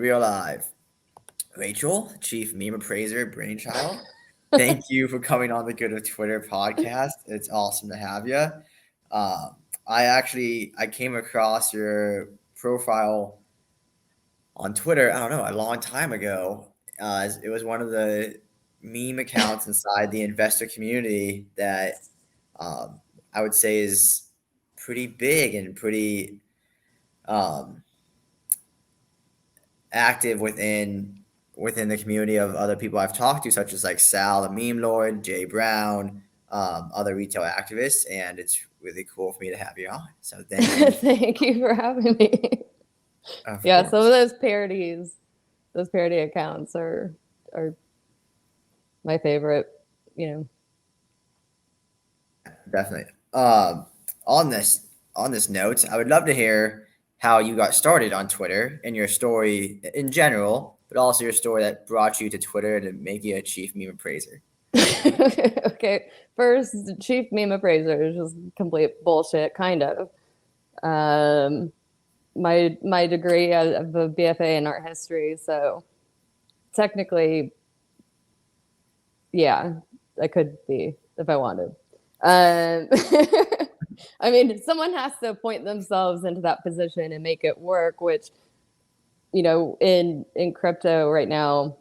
we are live. Rachel, Chief Meme Appraiser, Brainchild, thank you for coming on the Good of Twitter podcast. It's awesome to have you. I came across your profile on Twitter, I don't know, a long time ago. It was one of the meme accounts inside the investor community that um, I would say is pretty big and pretty um, active within the community of other people I've talked to, such as like Sal, the meme lord, Jay Brown, other retail activists, and it's really cool for me to have you on. So thank you. Thank you for having me. Of Yeah, some of course. those parody accounts are my favorite. You know, Definitely. On this note, I would love to hear how you got started on Twitter and your story in general, but also your story that brought you to Twitter to make you a chief meme appraiser. okay. First, chief meme appraiser is just complete bullshit, kind of. Um, my degree, I have a BFA in art history, so technically, yeah, I could be if I wanted. Um, I mean, someone has to appoint themselves into that position and make it work, which, in crypto right now,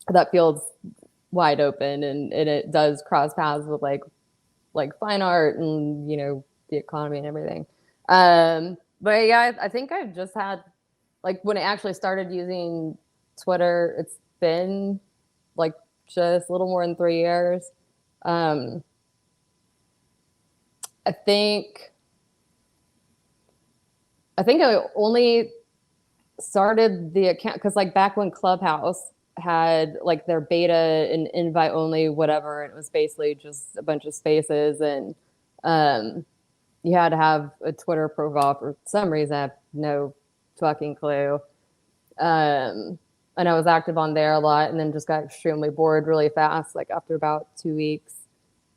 that field's wide open, and it does cross paths with like fine art and the economy and everything. But yeah, I think I've just had, like, when I actually started using Twitter, it's been like just a little more than 3 years. Um, I think I only started the account because, like, back when Clubhouse had like their beta and invite only whatever, and it was basically just a bunch of spaces, and um, you had to have a Twitter profile for some reason. I have no fucking clue. Um, and I was active on there a lot, and then just got extremely bored really fast, like after about 2 weeks.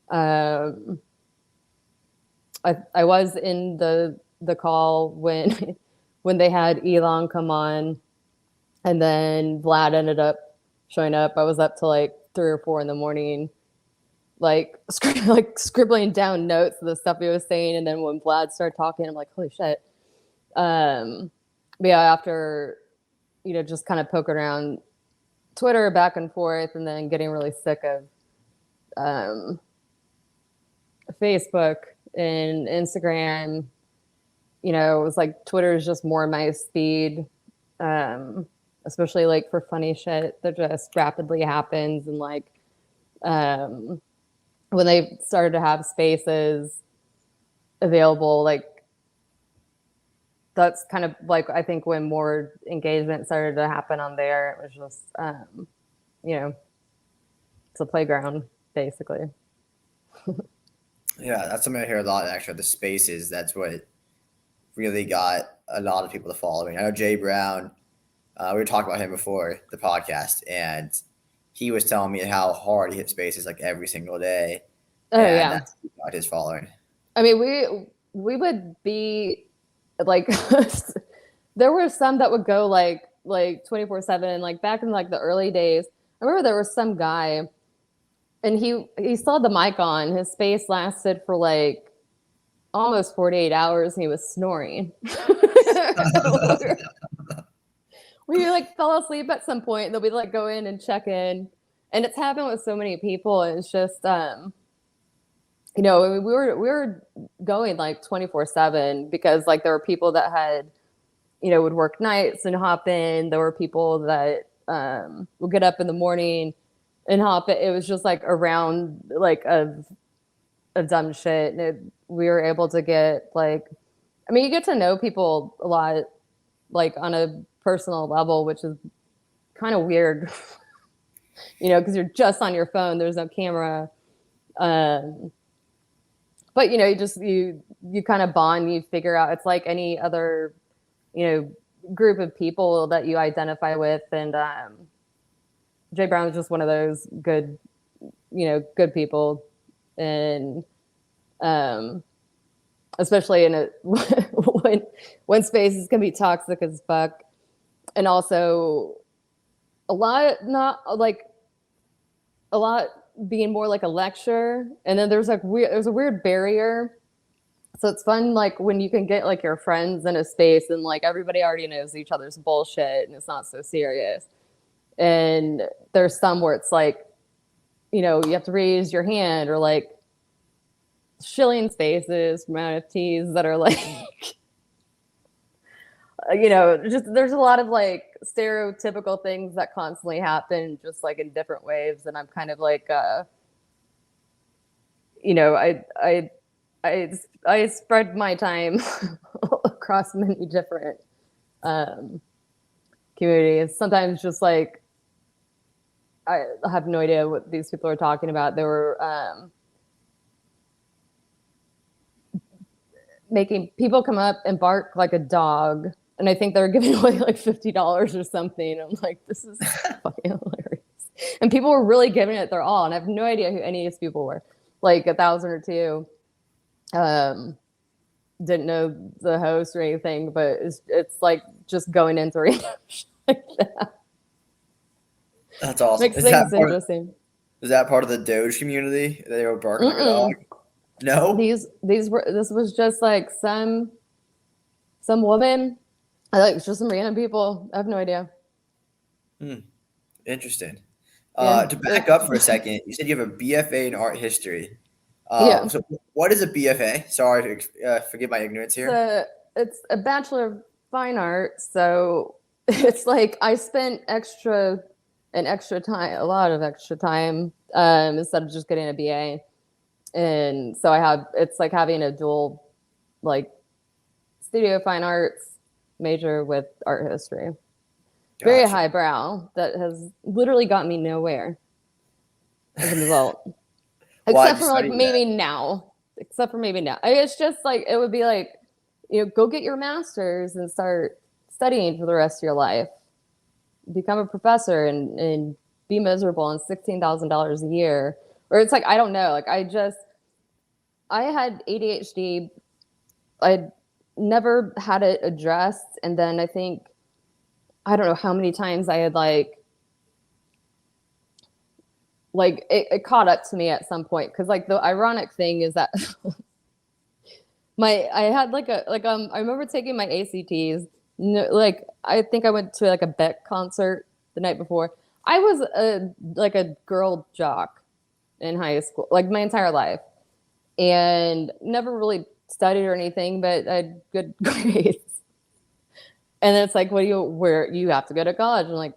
Um, I was in the call when when they had Elon come on, and then Vlad ended up showing up. I was up to like 3 or 4 in the morning, like like scribbling down notes of the stuff he was saying. And then when Vlad started talking, I'm like, holy shit. But yeah, after just kind of poking around Twitter back and forth, and then getting really sick of um, Facebook and Instagram. It was like Twitter is just more my speed, um, especially like for funny shit that just rapidly happens. And like um, when they started to have spaces available, like that's kind of like, I think, when more engagement started to happen on there. It was just, you know, it's a playground basically. Yeah, that's something I hear a lot actually. The spaces, that's what really got a lot of people to follow me. I know Jay Brown. We were talking about him before the podcast, and he was telling me how hard he hit spaces like every single day, Oh and yeah. that's got his following. I mean, we would be like there were some that would go like 24/7, and like back in like the early days. I remember there was some guy, and he still had the mic on. His space lasted for like almost 48 hours, and he was snoring. We like fell asleep at some point, and then we'd like go in and check in. And it's happened with so many people, and it's just we were going like 24/7 because like there were people that had would work nights and hop in. There were people that would get up in the morning and hop in. It was just like around like of dumb shit. And we were able to get like, I mean, you get to know people a lot, like on a personal level, which is kind of weird, because you're just on your phone. There's no camera. Um, but you kind of bond. You figure out, it's like any other group of people that you identify with. And Jay Brown was just one of those good people. And um, especially in a when spaces can be toxic as fuck. and also a lot, not like a lot being more like a lecture. And then there's a weird barrier. So it's fun, like when you can get like your friends in a space and like everybody already knows each other's bullshit and it's not so serious. And there's some where it's like, you know, you have to raise your hand, or like shilling spaces from NFTs that are like, you know, just there's a lot of like stereotypical things that constantly happen just like in different waves. And I'm kind of like, you know, I spread my time across many different communities. Sometimes just like, I have no idea what these people are talking about. They were making people come up and bark like a dog. And I think they're giving away like $50 or something. I'm like, this is fucking hilarious. And people were really giving it their all. And I have no idea who any of these people were. Like 1,000 or two. Didn't know the host or anything, but it's like just going into random shit like that. That's awesome. Makes things interesting. Is that part of the Doge community? They were barking like a dog? No? This was just like some woman. I think it's just some random people. I have no idea. Interesting. Yeah. To back up for a second, you said you have a BFA in art history. Yeah. So what is a BFA? Sorry, forgive my ignorance here. It's a Bachelor of Fine Art. So it's like I spent a lot of extra time instead of just getting a BA. And so it's like having a dual like studio fine arts major with art history. Gotcha. Very highbrow that has literally got me nowhere as a result. Except for maybe now. It's just like, it would be like, you know, go get your master's and start studying for the rest of your life. Become a professor and be miserable on $16,000 a year. Or it's like, I don't know. Like I had ADHD. I'd never had it addressed. And then I think, I don't know how many times I had like it caught up to me at some point. Cause like the ironic thing is that I had I remember taking my ACTs. Like, I think I went to like a Beck concert the night before. I was a girl jock in high school, like my entire life, and never really studied or anything, but I had good grades. And it's like, where you have to go to college? And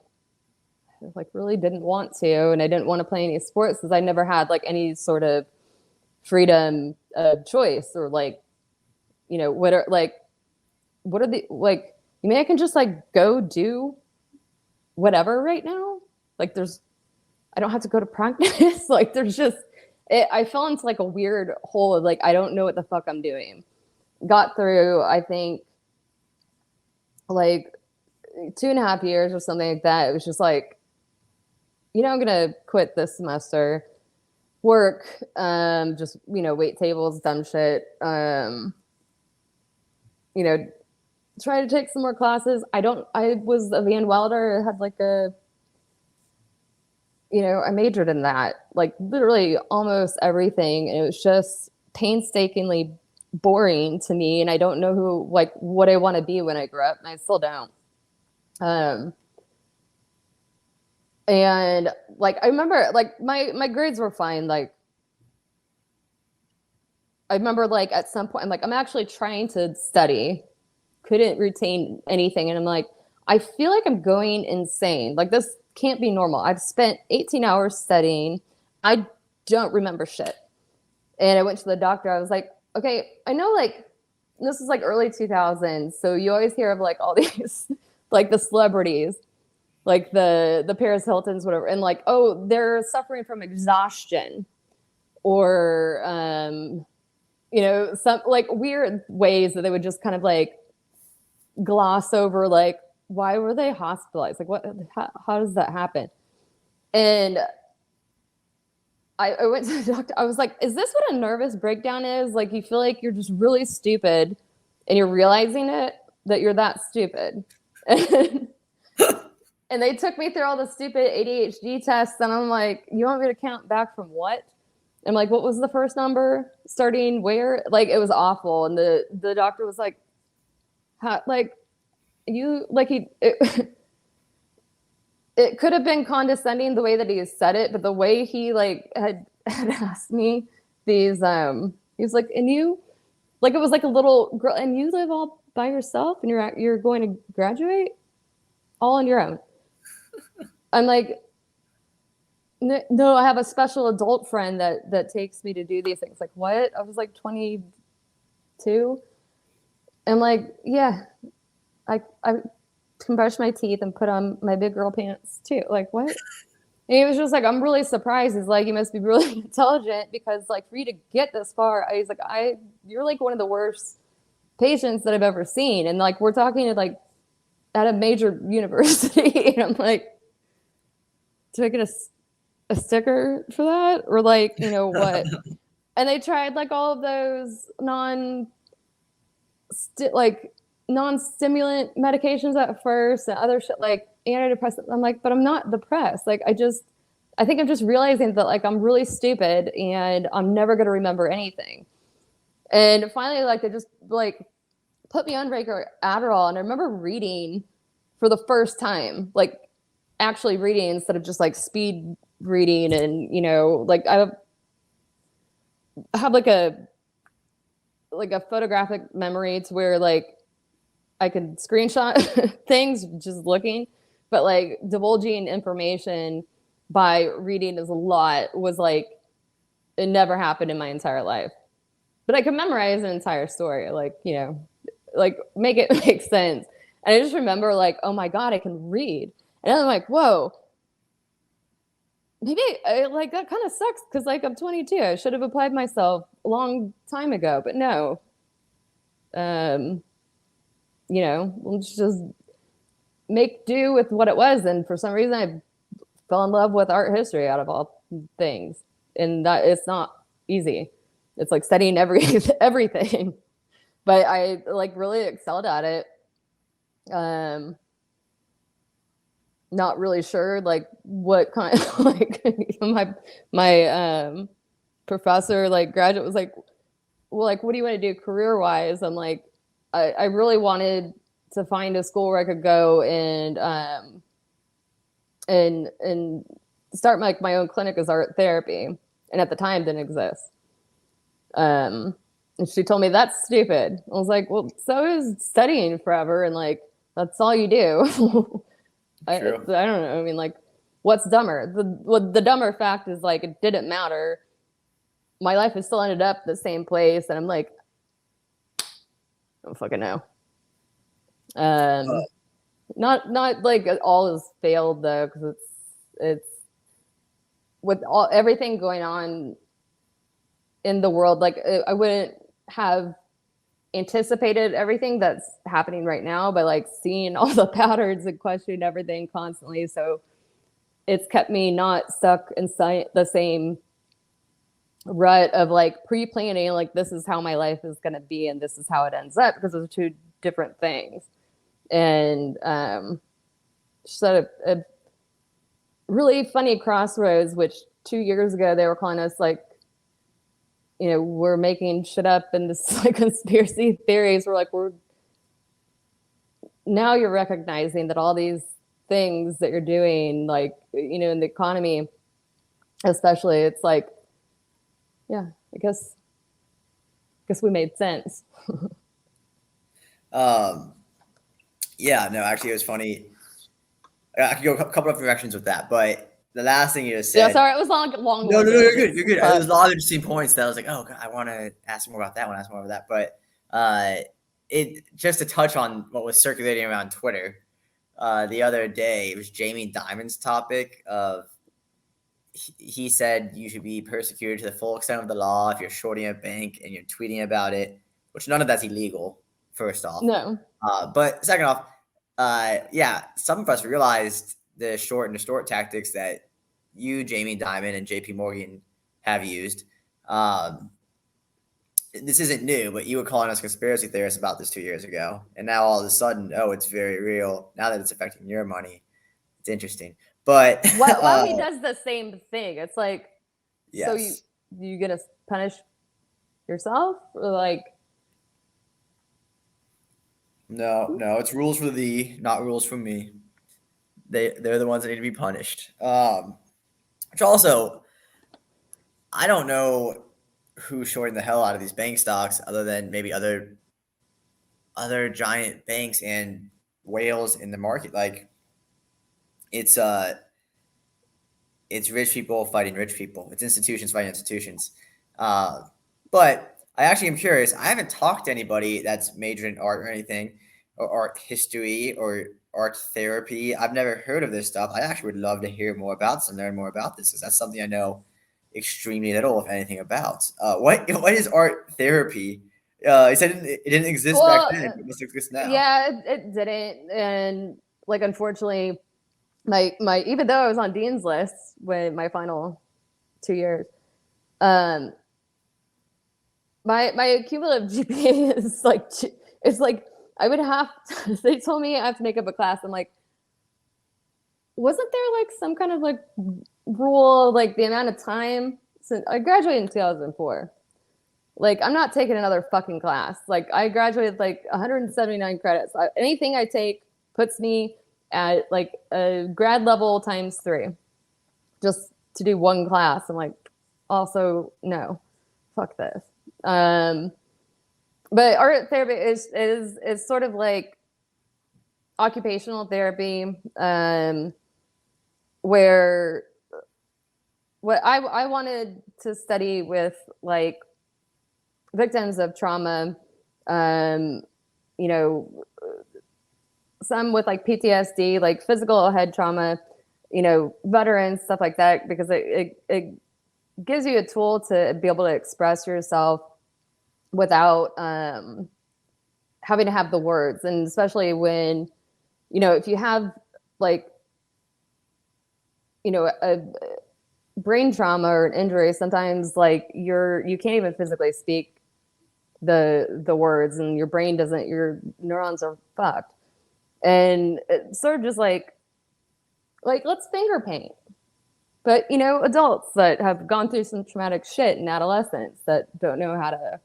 I really didn't want to, and I didn't want to play any sports because I never had like any sort of freedom of choice, or like, you know, what are the like, you mean I can just like go do whatever right now? Like I don't have to go to practice. Like I fell into like a weird hole of like, I don't know what the fuck I'm doing. Got through, I think, like 2.5 years or something like that. It was just like, you know, I'm going to quit this semester, work, just, you know, wait tables, dumb shit, you know, try to take some more classes. I was a Van Wilder. I had like I majored in that, like literally almost everything. And it was just painstakingly boring to me. And I don't know what I want to be when I grow up. And I still don't. And like, I remember like my grades were fine. Like, I remember like at some point, I'm actually trying to study, couldn't retain anything. And I'm like, I feel like I'm going insane. Like, this can't be normal. I've spent 18 hours studying. I don't remember shit. And I went to the doctor. I was like, okay, I know like this is like early 2000s. So you always hear of like all these, like the celebrities, like the Paris Hiltons, whatever. And like, oh, they're suffering from exhaustion, or, some like weird ways that they would just kind of like gloss over, like, why were they hospitalized? Like, how does that happen? And I went to the doctor. I was like, is this what a nervous breakdown is? Like, you feel like you're just really stupid and you're realizing that you're that stupid. And And they took me through all the stupid ADHD tests, and I'm like, you want me to count back from what? I'm like, what was the first number? Starting where? Like, it was awful. And the doctor was like, how, like, you, like, it could have been condescending the way that he said it, but the way he, like, had asked me these, he was like, and you, like, it was like a little girl, and you live all by yourself, and you're going to graduate all on your own. I'm like, no, I have a special adult friend that takes me to do these things. Like, what? I was like 22. I'm like, yeah, I can brush my teeth and put on my big girl pants too. Like, what? And he was just like, I'm really surprised. He's like, you must be really intelligent, because like for you to get this far, he's like, you're like one of the worst patients that I've ever seen. And like, we're talking like at a major university. And I'm like, do I get a sticker for that? Or like, you know what? And they tried like all of those non-stimulant medications at first, and other shit like antidepressants. I'm like, but I'm not depressed. Like, I think I'm just realizing that like I'm really stupid and I'm never going to remember anything. And finally, like, they just like put me on regular Adderall. And I remember reading for the first time, like actually reading instead of just like speed reading. And, you know, like I have like a photographic memory to where like I could screenshot things just looking, but like divulging information by reading is a lot, was like, it never happened in my entire life. But I could memorize an entire story, like, you know, like make it make sense. And I just remember like, oh my God, I can read. And I'm like, whoa, maybe like that kind of sucks, because like I'm 22. I should have applied myself a long time ago, but no. You know, let's just make do with what it was. And for some reason, I fell in love with art history out of all things. And that it's not easy. It's like studying everything. But I like really excelled at it. Not really sure like what kind of like my professor, like graduate, was like, well, like, what do you want to do career wise? I'm like, I really wanted to find a school where I could go and start my own clinic as art therapy. And at the time didn't exist. And she told me that's stupid. I was like, well, so is studying forever. And like, that's all you do. I don't know. I mean, like, what's dumber? The dumber fact is like, it didn't matter. My life has still ended up the same place. And I'm like, I don't fucking know. Not like all is failed though, because it's with everything going on in the world. Like, I wouldn't have anticipated everything that's happening right now, by like seeing all the patterns and questioning everything constantly. So it's kept me not stuck in the same rut of like pre-planning, like this is how my life is going to be and this is how it ends up, because those are two different things. And just at a really funny crossroads, which 2 years ago they were calling us like, you know, we're making shit up and this like conspiracy theories. We're like, now you're recognizing that all these things that you're doing, like, you know, in the economy especially, it's like, yeah, I guess we made sense. Yeah, no, actually, it was funny. I could go a couple of directions with that, but the last thing you just said. Yeah, sorry, it was long. No, you're good. You're good. There's a lot of interesting points that I was like, oh, God, I want to ask more about that one, ask more about that. But it just to touch on what was circulating around Twitter the other day, it was Jamie Dimon's topic of, he said you should be persecuted to the full extent of the law if you're shorting a bank and you're tweeting about it, which none of that's illegal, first off. No. But second off, yeah, some of us realized the short and distort tactics that you, Jamie Dimon, and JP Morgan have used. this isn't new, but you were calling us conspiracy theorists about this 2 years ago, and now all of a sudden, oh, it's very real. Now that it's affecting your money, it's interesting. But Well, he does the same thing. It's like, so yes, you gonna punish yourself, or like, no, it's rules for thee, not rules for me. They're the ones that need to be punished. Which also, I don't know who's shorting the hell out of these bank stocks, other than maybe other giant banks and whales in the market. Like it's it's rich people fighting rich people. It's institutions fighting institutions. Uh, but I actually am curious. I haven't talked to anybody that's majored in art or anything, or art history or art therapy. I've never heard of this stuff. I actually would love to hear more about this and learn more about this, because that's something I know extremely little, if anything, about. What is art therapy? You said it didn't exist back well, then. It must exist now. yeah, it didn't, and like unfortunately, my even though I was on dean's list when my final 2 years, um, my cumulative GPA is like, it's like I would have to, they told me I have to make up a class. I'm like, wasn't there like some kind of like rule, like the amount of time since I graduated in 2004? Like, I'm not taking another fucking class. Like, I graduated like 179 credits. Anything I take puts me at like a grad level times 3, just to do one class. I'm like, also no, fuck this. Um, but art therapy is sort of like occupational therapy, where what I wanted to study with like victims of trauma, um, you know, some with like PTSD, like physical head trauma, veterans, stuff like that, because it gives you a tool to be able to express yourself without having to have the words. And especially when, if you have like, a brain trauma or an injury, sometimes like you can't even physically speak the words, and your brain doesn't, your neurons are fucked. And it's sort of just like let's finger paint, but adults that have gone through some traumatic shit in adolescence that don't know how to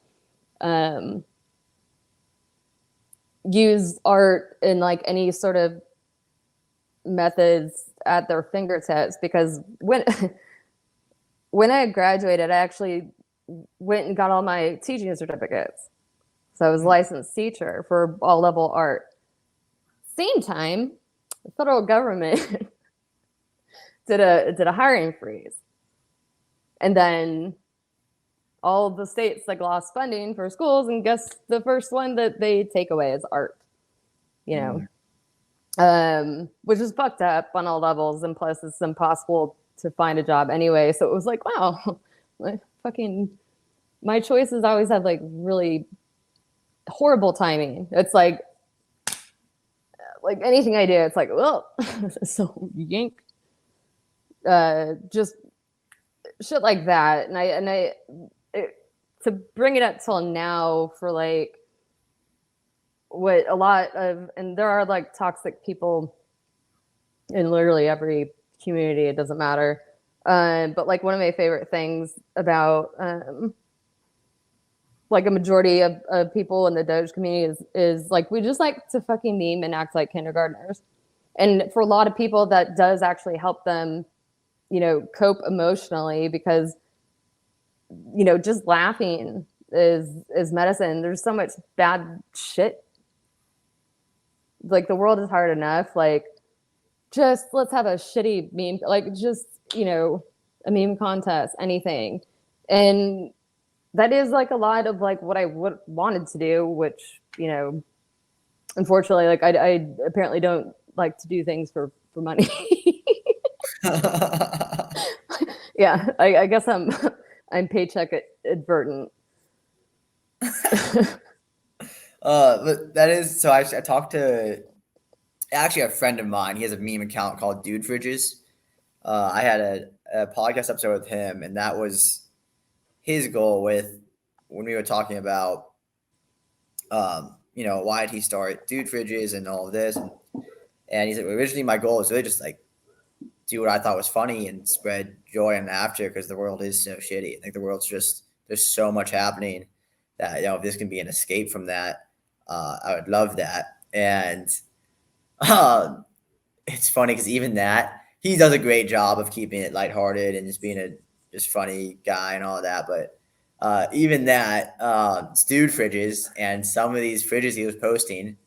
use art in like any sort of methods at their fingertips. Because when I graduated, I actually went and got all my teaching certificates. So I was a licensed teacher for all level art. Same time, the federal government did a hiring freeze. And then all of the states like lost funding for schools, and guess the first one that they take away is art. Which is fucked up on all levels, and plus it's impossible to find a job anyway. So it was like, wow, my choices always have like really horrible timing. It's like anything I do, it's like, well, so yank, just shit like that. To bring it up till now for like what a lot of, and there are like toxic people in literally every community, it doesn't matter. But like one of my favorite things about like a majority of people in the Doge community is like, we just like to fucking meme and act like kindergartners. And for a lot of people, that does actually help them, cope emotionally, because, just laughing is medicine. There's so much bad shit. Like the world is hard enough. Like, just let's have a shitty meme, like just, a meme contest, anything. And that is like a lot of like what I would wanted to do, which, unfortunately, like I apparently don't like to do things for money. Yeah, I guess I'm paycheck advertent. But that is so. I talked to actually a friend of mine. He has a meme account called Dude Fridges. I had a podcast episode with him, and that was his goal with when we were talking about, why did he start Dude Fridges and all of this, and he's like, originally my goal was really just like do what I thought was funny and spread joy and laughter because the world is so shitty. I think the world's just there's so much happening that if this can be an escape from that, I would love that. And it's funny because even that he does a great job of keeping it lighthearted and just being a just funny guy and all of that. But even that, stewed fridges and some of these fridges he was posting,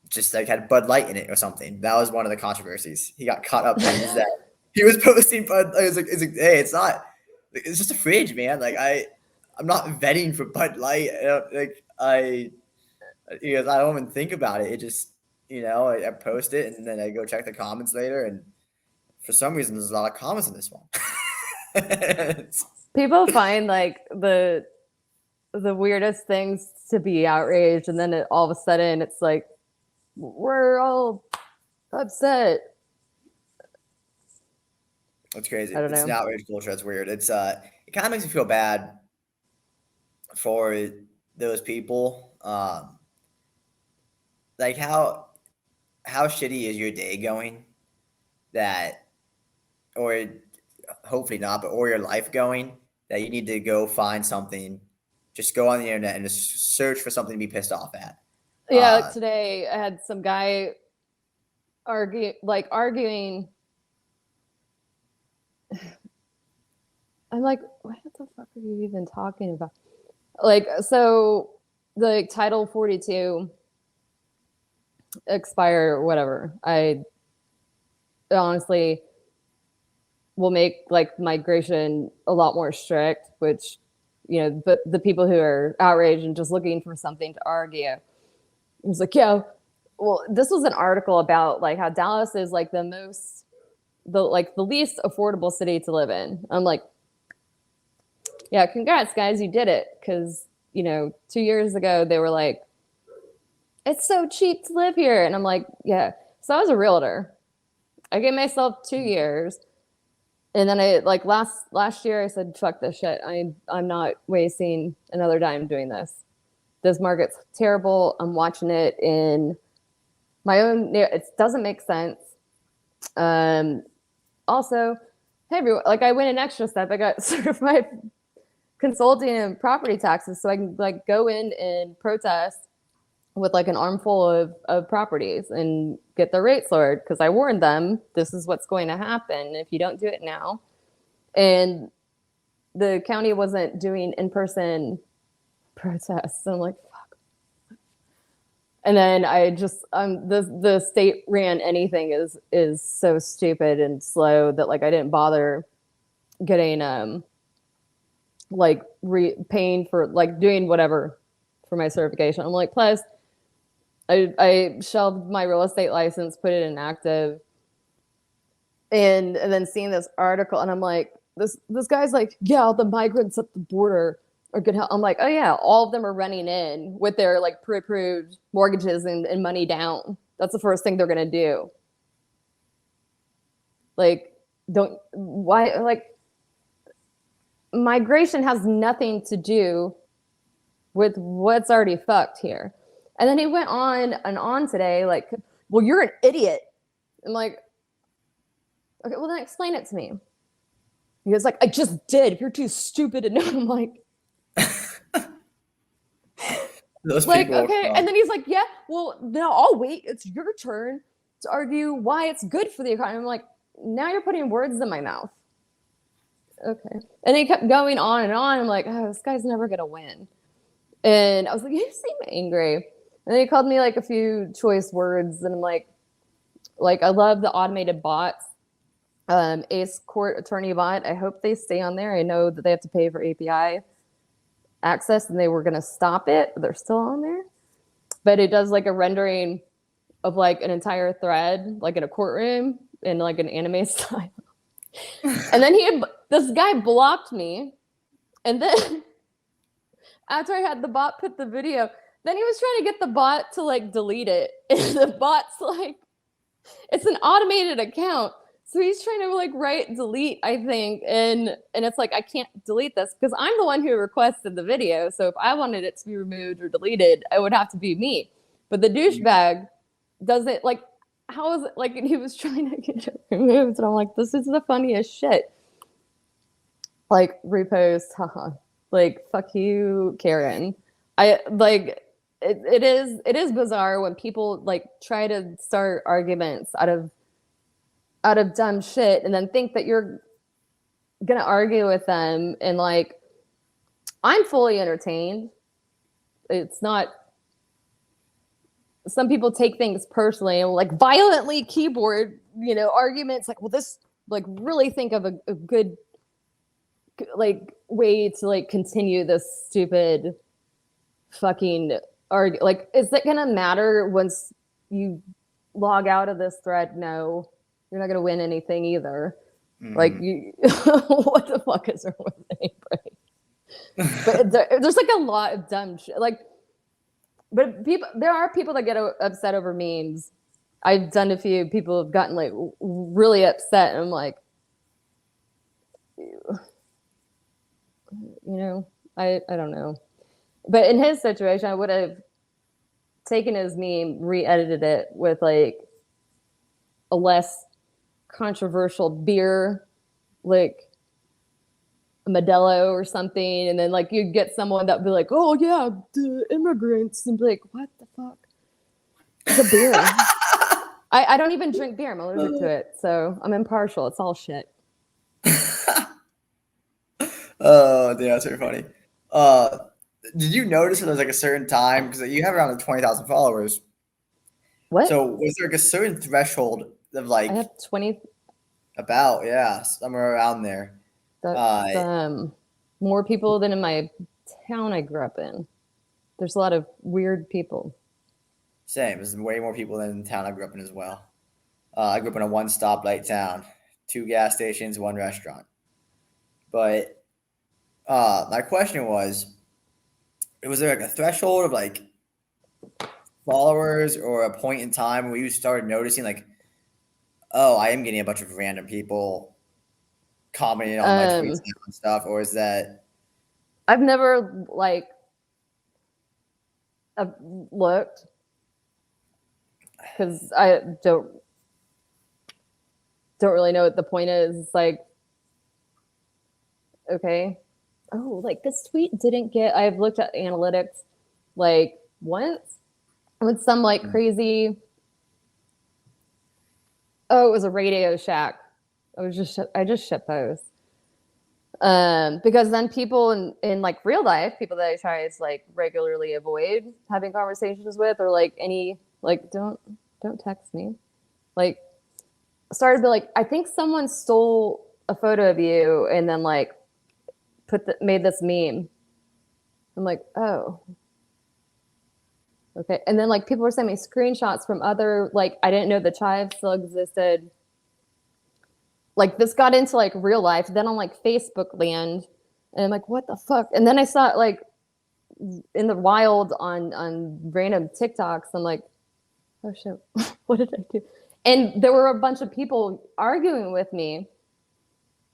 just like had Bud Light in it or something. That was one of the controversies. He got caught up in is that he was posting Bud. It's like, hey, it's not. It's just a fridge, man. Like I'm not vetting for Bud Light. I don't even think about it. It just I post it and then I go check the comments later, and for some reason there's a lot of comments on this one. People find like the weirdest things to be outraged, and then all of a sudden it's like we're all upset. It's crazy. I don't know. It's an outrage culture. It's weird. It's it kind of makes me feel bad for those people. Like how shitty is your day going? That, or hopefully not, but or your life going that you need to go find something. Just go on the internet and just search for something to be pissed off at. Yeah, like today I had some guy arguing. I'm like, what the fuck are you even talking about? Like, so the Title 42 expire or whatever. I honestly will make like migration a lot more strict, which, but the people who are outraged and just looking for something to argue, it was like, yeah, well, this was an article about like how Dallas is like the least affordable city to live in. I'm like, yeah, congrats guys, you did it. Cause 2 years ago they were like, it's so cheap to live here. And I'm like, yeah. So I was a realtor. I gave myself 2 years. And then I like last year I said, fuck this shit. I'm not wasting another dime doing this. This market's terrible. I'm watching it in my own, it doesn't make sense. Also, hey everyone, like I went an extra step. I got certified consulting and property taxes so I can like go in and protest with like an armful of properties and get their rates lowered because I warned them this is what's going to happen if you don't do it now. And the county wasn't doing in-person protests. So I'm like, fuck. And then I just the state ran anything is so stupid and slow that like I didn't bother getting like paying for like doing whatever for my certification. I'm like, plus I shelved my real estate license, put it in active, and then seeing this article, and I'm like, this guy's like, yeah, all the migrants at the border are good help. I'm like, oh yeah, all of them are running in with their like pre-approved mortgages and money down. That's the first thing they're gonna do. Like, migration has nothing to do with what's already fucked here. And then he went on and on today, like, well, you're an idiot. I'm like, okay, well, then explain it to me. He was like, I just did. If you're too stupid to know, I'm like, those like, people, okay. And then he's like, yeah, well, now I'll wait. It's your turn to argue why it's good for the economy. I'm like, now you're putting words in my mouth. Okay. And he kept going on and on. I'm like, oh, this guy's never going to win. And I was like, you seem angry. And then he called me like a few choice words. And I'm like, I love the automated bots. Ace Court Attorney bot. I hope they stay on there. I know that they have to pay for API access and they were going to stop it, but they're still on there. But it does like a rendering of like an entire thread, like in a courtroom in like an anime style. And then this guy blocked me. And then after I had the bot put the video, then he was trying to get the bot to like delete it. And the bot's like, it's an automated account. So he's trying to like write delete, I think, and it's like I can't delete this because I'm the one who requested the video. So if I wanted it to be removed or deleted, it would have to be me. But the douchebag doesn't like. How is it like? He was trying to get it removed, and I'm like, this is the funniest shit. Like repost, haha. Like fuck you, Karen. I like it is bizarre when people like try to start arguments out of dumb shit and then think that you're gonna argue with them, and like I'm fully entertained. It's not, some people take things personally and like violently keyboard, arguments like, well, this like really think of a good like way to like continue this stupid fucking argue. Like, is that gonna matter once you log out of this thread? No, you're not gonna win anything either. Like you, what the fuck is wrong with anybody? But there's like a lot of dumb shit. Like, but there are people that get upset over memes. I've done a few. People have gotten like really upset, and I'm like, I don't know. But in his situation, I would have taken his meme, re-edited it with like a less controversial beer, like a Modelo or something, and then like you'd get someone that would be like, "Oh yeah, the immigrants," and be like, "What the fuck? It's a beer." I don't even drink beer. I'm allergic to it, so I'm impartial. It's all shit. Oh, yeah, that's very funny. Did you notice that there's like a certain time because you have around 20,000 followers? What? So was there like a certain threshold of like I have 20. about somewhere around there? That's more people than in my town I grew up in. There's a lot of weird people. Same. There's way more people than the town I grew up in as well. I grew up in a one stoplight town, 2 gas stations, 1 restaurant. But my question was there like a threshold of like followers or a point in time where you started noticing like, oh, I am getting a bunch of random people commenting on my tweets and stuff, or is that? I've never like I've looked because I don't really know what the point is. It's like, okay, oh, like this tweet didn't get. I've looked at analytics like once with some like crazy. Oh, it was a Radio Shack. I just shit post. Because then people in like real life, people that I try to like regularly avoid having conversations with, or like don't text me. Like started to be like, I think someone stole a photo of you and then like made this meme. I'm like, oh. Okay. And then like people were sending me screenshots from other, like I didn't know the Chive still existed. Like this got into like real life, then on like Facebook land, and I'm like, what the fuck? And then I saw it like in the wild on random TikToks. I'm like, oh shit, what did I do? And there were a bunch of people arguing with me.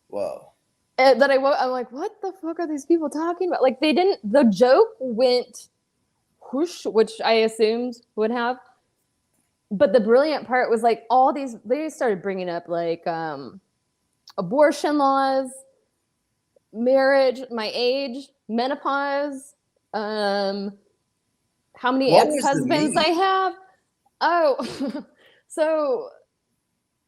Whoa. And then I'm like, what the fuck are these people talking about? Like the joke went whoosh, which I assumed would have. But the brilliant part was like they started bringing up like abortion laws, marriage, my age, menopause, how many ex-husbands I have. Oh, so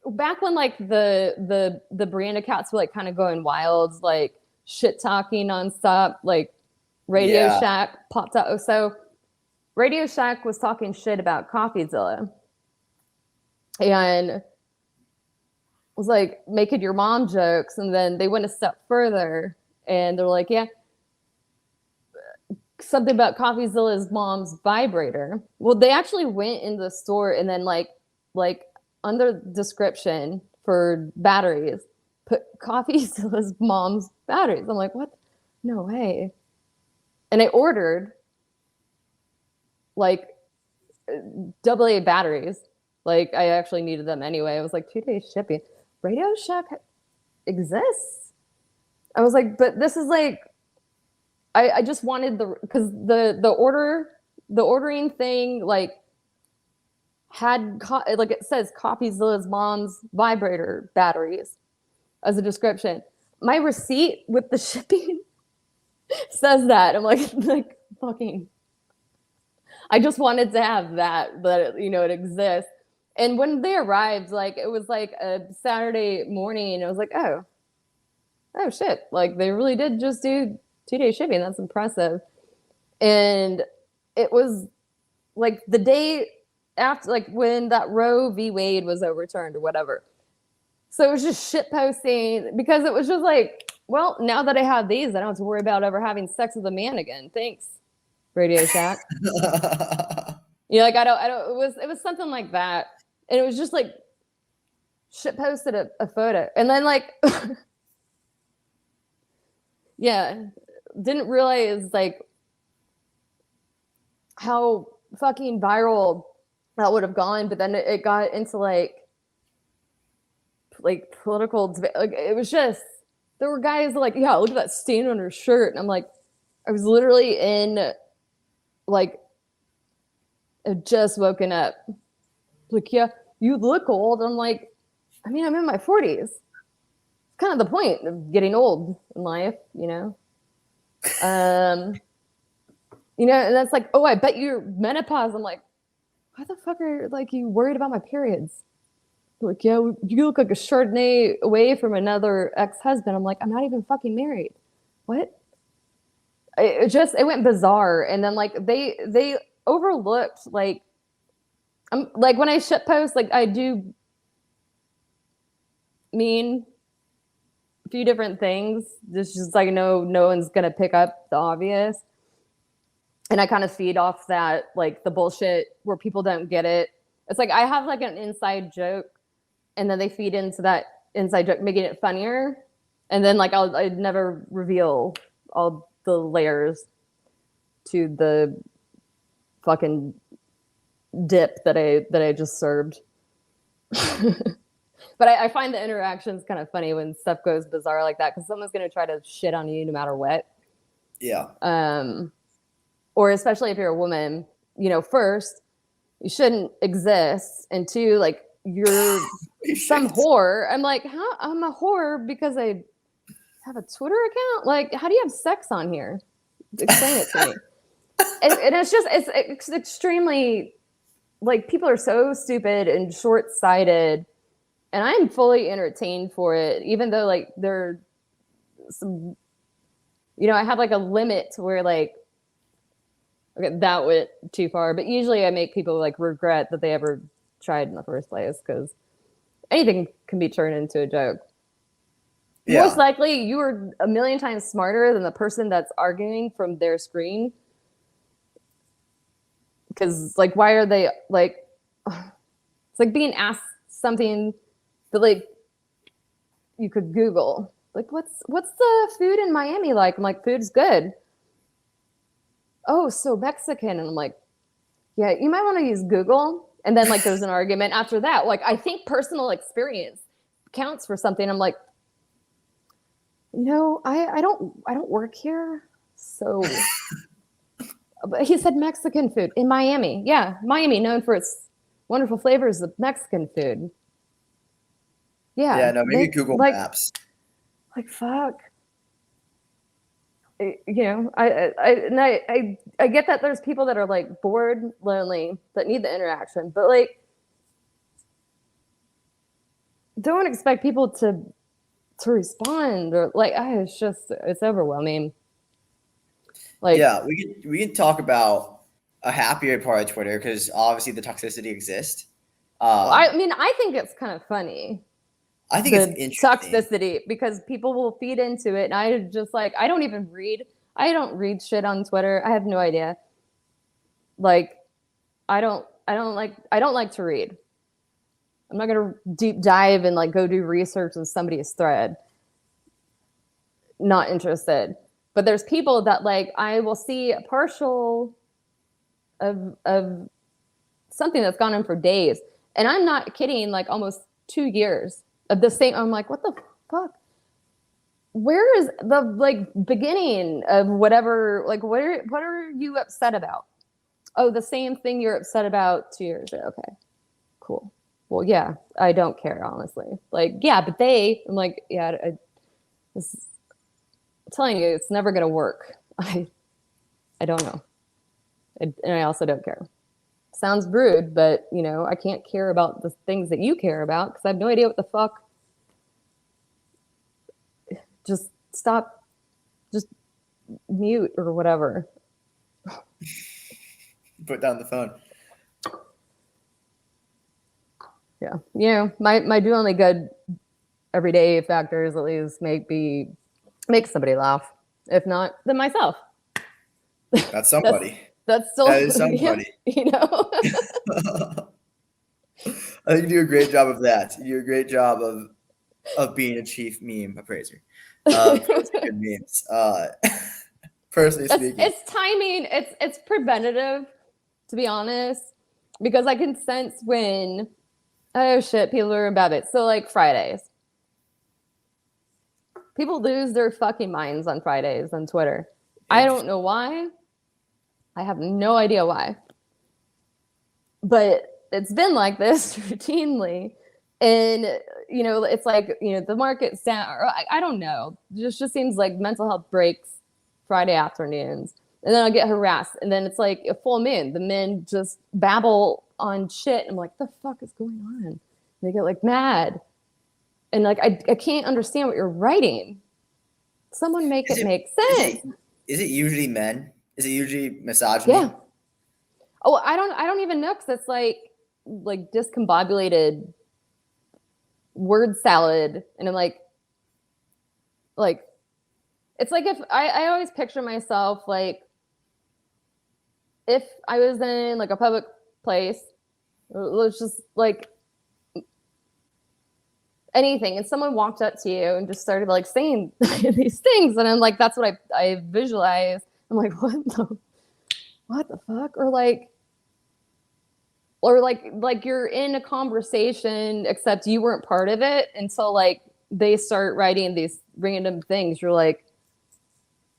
back when like the brand accounts were like kind of going wild, like shit talking nonstop, like Radio Shack popped up. So Radio Shack was talking shit about CoffeeZilla and was like making your mom jokes, and then they went a step further and they're like, yeah, something about CoffeeZilla's mom's vibrator. Well, they actually went in the store and then like under description for batteries put CoffeeZilla's mom's batteries. I'm like, what? No way. And I ordered like AA batteries. Like I actually needed them anyway. It was like 2 days shipping. Radio Shack exists. I was like, but this is like, I just wanted because the ordering thing like had like it says copies Zilla's mom's vibrator batteries as a description. My receipt with the shipping says that. I'm like fucking. I just wanted to have that it exists. And when they arrived, like it was like a Saturday morning, and I was like, oh shit, like they really did just do 2-day shipping. That's impressive. And it was like the day after, like when that Roe v. Wade was overturned or whatever. So it was just shit posting because it was just like, well, now that I have these, I don't have to worry about ever having sex with a man again. Thanks, Radio Shack. Like I don't. It was something like that, and it was just like shit posted a photo, and then like, yeah, didn't realize like how fucking viral that would have gone, but then it got into like political debate. Like it was just, there were guys like, yeah, look at that stain on her shirt, and I'm like, I was literally in like, I'd just woken up. Like, yeah, you look old. I'm like, I mean, I'm in my 40s. It's kind of the point of getting old in life, and that's like, oh, I bet you're menopause. I'm like, why the fuck are like you worried about my periods? Like, yeah, you look like a Chardonnay away from another ex-husband. I'm like, I'm not even fucking married. What? It went bizarre. And then like they overlooked like, I'm like, when I shit post, like I do mean a few different things. Just like, no one's gonna pick up the obvious. And I kind of feed off that, like the bullshit where people don't get it. It's like I have like an inside joke, and then they feed into that inside joke, making it funnier. And then like I'd never reveal all the layers to the fucking dip that I just served. But I find the interactions kind of funny when stuff goes bizarre like that, because someone's gonna try to shit on you no matter what. Yeah. Or especially if you're a woman, first, you shouldn't exist. And two, like you're some whore. I'm like, how? I'm a whore because I have a Twitter account? Like, how do you have sex on here? Explain it to me. And it's extremely, like, people are so stupid and short-sighted, and I'm fully entertained for it, even though like there some, I have like a limit to where like, okay, that went too far. But usually I make people like regret that they ever tried in the first place, because anything can be turned into a joke. Yeah. Most likely you are a million times smarter than the person that's arguing from their screen. Because like, why are they like, it's like being asked something that like you could Google. Like, what's the food in Miami like? I'm like, food's good. Oh, so Mexican. And I'm like, yeah, you might want to use Google. And then like there's an argument after that. Like, I think personal experience counts for something. I'm like, I don't work here. So but he said Mexican food in Miami. Yeah, Miami, known for its wonderful flavors of Mexican food. Yeah. Yeah, no, maybe Google Maps. Like, fuck. I get that there's people that are like bored, lonely, that need the interaction, but like, don't expect people to respond, or like, it's overwhelming. Like, yeah, we can talk about a happier part of Twitter, because obviously the toxicity exists. I think it's kind of funny. I think it's interesting. Toxicity, because people will feed into it, and I just like, I don't read shit on Twitter. I have no idea. Like, I don't like to read. I'm not gonna deep dive and like go do research on somebody's thread. Not interested. But there's people that like, I will see a partial of something that's gone on for days, and I'm not kidding. Like almost 2 years the same. I'm like, what the fuck? Where is the like beginning of whatever? Like, what are you upset about? Oh, the same thing you're upset about 2 years ago. Okay, cool. Well, yeah, I don't care, honestly. Like, yeah, but I'm like, yeah, I'm telling you, it's never gonna work. I don't know, and I also don't care. Sounds rude, but I can't care about the things that you care about because I have no idea what the fuck. Just stop. Just mute or whatever. Put down the phone. Yeah, my do only good everyday factors at least make somebody laugh. If not, then myself. That's somebody. That's still That is somebody. I think you do a great job of that. You do a great job of being a chief meme appraiser. Good memes. Personally speaking, it's timing. It's preventative, to be honest, because I can sense when people are about it. So like Fridays, people lose their fucking minds on Fridays on Twitter. I don't know why. I have no idea why. But it's been like this routinely. And, it's like, the market's down. Or I don't know. It just seems like mental health breaks Friday afternoons. And then I'll get harassed. And then it's like a full moon. The men just babble on shit. I'm like, the fuck is going on? And they get like mad. And like, I can't understand what you're writing. Someone make it make sense. Is it usually men? Is it usually misogyny? Yeah. Oh, I don't even know, because it's like discombobulated word salad, and I'm like it's like if I always picture myself like if I was in like a public place, let's just like anything, and someone walked up to you and just started like saying these things, and I'm like, that's what I visualize. I'm like, what the fuck? Or like you're in a conversation except you weren't part of it until like they start writing these random things. You're like,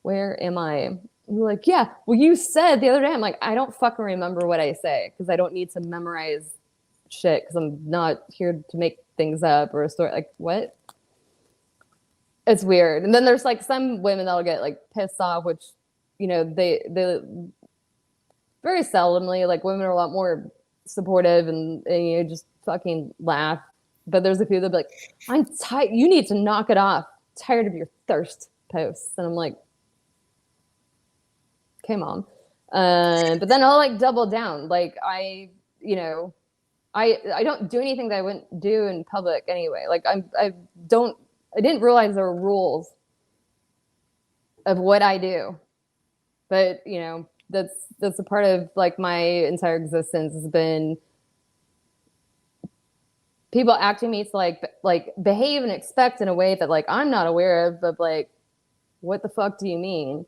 where am I? And you're like, yeah, well, you said the other day. I'm like, I don't fucking remember what I say because I don't need to memorize shit because I'm not here to make things up or a story. Like, what? It's weird. And then there's like some women that'll get like pissed off, which they very seldomly, like, women are a lot more supportive and just fucking laugh. But there's a few that'll be like, I'm tired. You need to knock it off. Tired of your thirst posts. And I'm like, okay, mom. But then I'll like double down. Like I don't do anything that I wouldn't do in public anyway. Like I didn't realize there were rules of what I do. But that's a part of like my entire existence has been people acting me to like behave and expect in a way that like I'm not aware of, but like, what the fuck do you mean?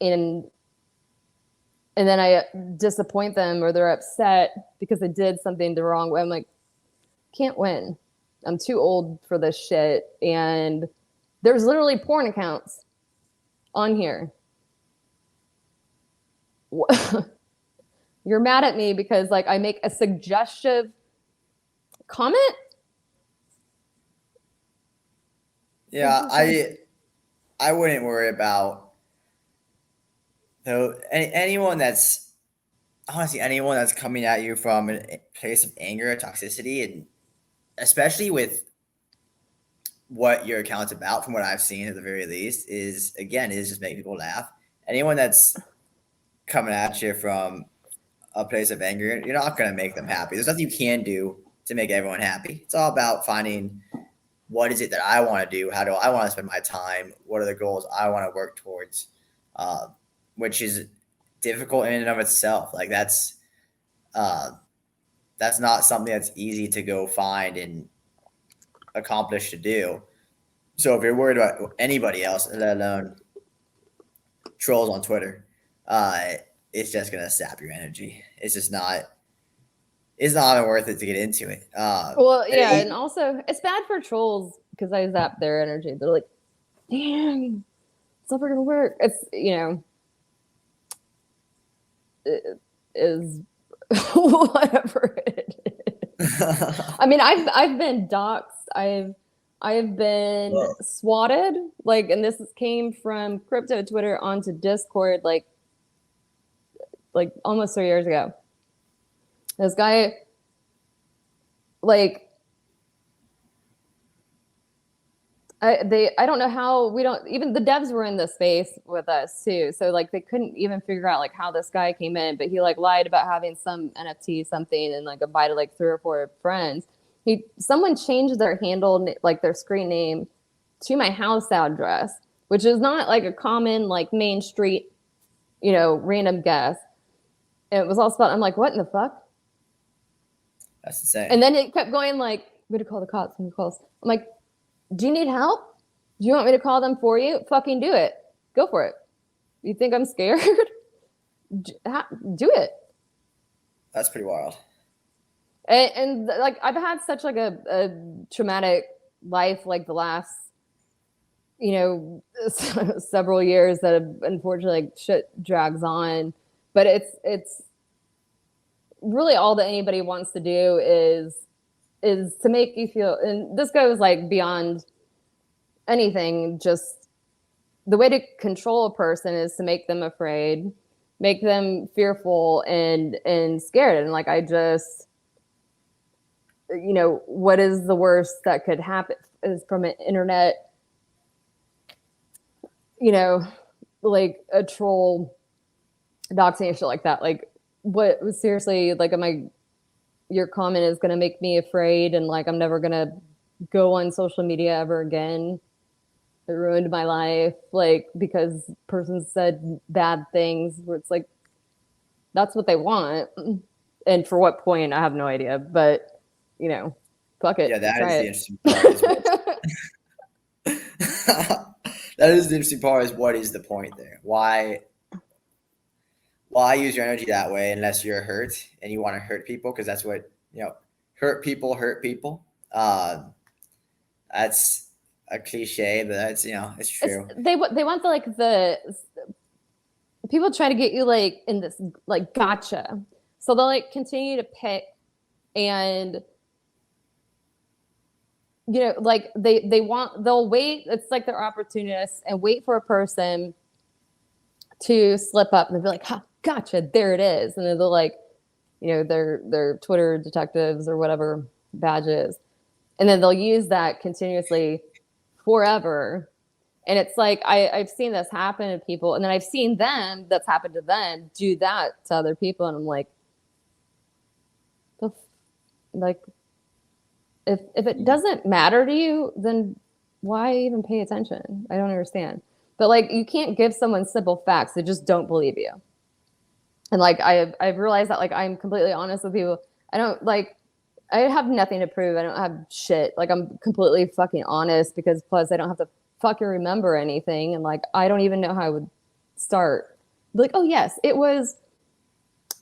And then I disappoint them or they're upset because I did something the wrong way. I'm like, can't win. I'm too old for this shit. And there's literally porn accounts on here. You're mad at me because like I make a suggestive comment. Yeah, I wouldn't worry about anyone that's coming at you from a place of anger or toxicity, and especially with what your account's about, from what I've seen at the very least, is just make people laugh. Anyone that's coming at you from a place of anger, you're not going to make them happy. There's nothing you can do to make everyone happy. It's all about finding what is it that I want to do? How do I want to spend my time? What are the goals I want to work towards? Which is difficult in and of itself. Like that's not something that's easy to go find and accomplish to do. So if you're worried about anybody else, let alone trolls on Twitter, it's just gonna sap your energy. It's it's not even worth it to get into it. Well, yeah, and also it's bad for trolls because I zap their energy. They're like, "Damn, it's never gonna work." It's it is whatever it is. I mean, I've been doxxed. I've been Whoa. swatted. Like, and this came from crypto Twitter onto Discord. Like almost 3 years ago. This guy, like, I don't know how we don't even the devs were in the space with us too. So like they couldn't even figure out like how this guy came in, but he like lied about having some NFT something and like invited like 3 or 4 friends. Someone changed their handle, like their screen name, to my house address, which is not like a common like main street, random guess. And it was all spelled. I'm like, what in the fuck? That's insane. And then it kept going like, I'm gonna call the cops. I'm like, do you need help? Do you want me to call them for you? Fucking do it. Go for it. You think I'm scared? Do it. That's pretty wild. And like I've had such like a traumatic life, like the last, several years that have unfortunately like shit drags on. But it's really all that anybody wants to do is to make you feel, and this goes like beyond anything, just the way to control a person is to make them afraid, make them fearful and scared. And like, I just, what is the worst that could happen is from an internet, like a troll doxing and shit like that. Like, what seriously, like, your comment is going to make me afraid and like I'm never going to go on social media ever again. It ruined my life, like, because person said bad things where it's like, that's what they want. And for what point, I have no idea, but fuck it. Yeah, that is the it. interesting part. That is the interesting part, is what is the point there? Why use your energy that way unless you're hurt and you want to hurt people? Because that's what, hurt people. That's a cliche, but that's, it's true. They want the people try to get you like in this like gotcha. So they'll like continue to pick and like they'll wait. It's like they're opportunists and wait for a person to slip up and they'll be like, ha, gotcha, there it is. And then they'll like, their Twitter detectives or whatever badges. And then they'll use that continuously forever. And it's like, I've seen this happen to people. And then I've seen that's happened to them, do that to other people. And I'm like, if it doesn't matter to you, then why even pay attention? I don't understand. But like, you can't give someone simple facts. They just don't believe you. And like, I've realized that like, I'm completely honest with people. I have nothing to prove. I don't have shit. Like, I'm completely fucking honest because plus I don't have to fucking remember anything. And like, I don't even know how I would start. Like, oh yes, it was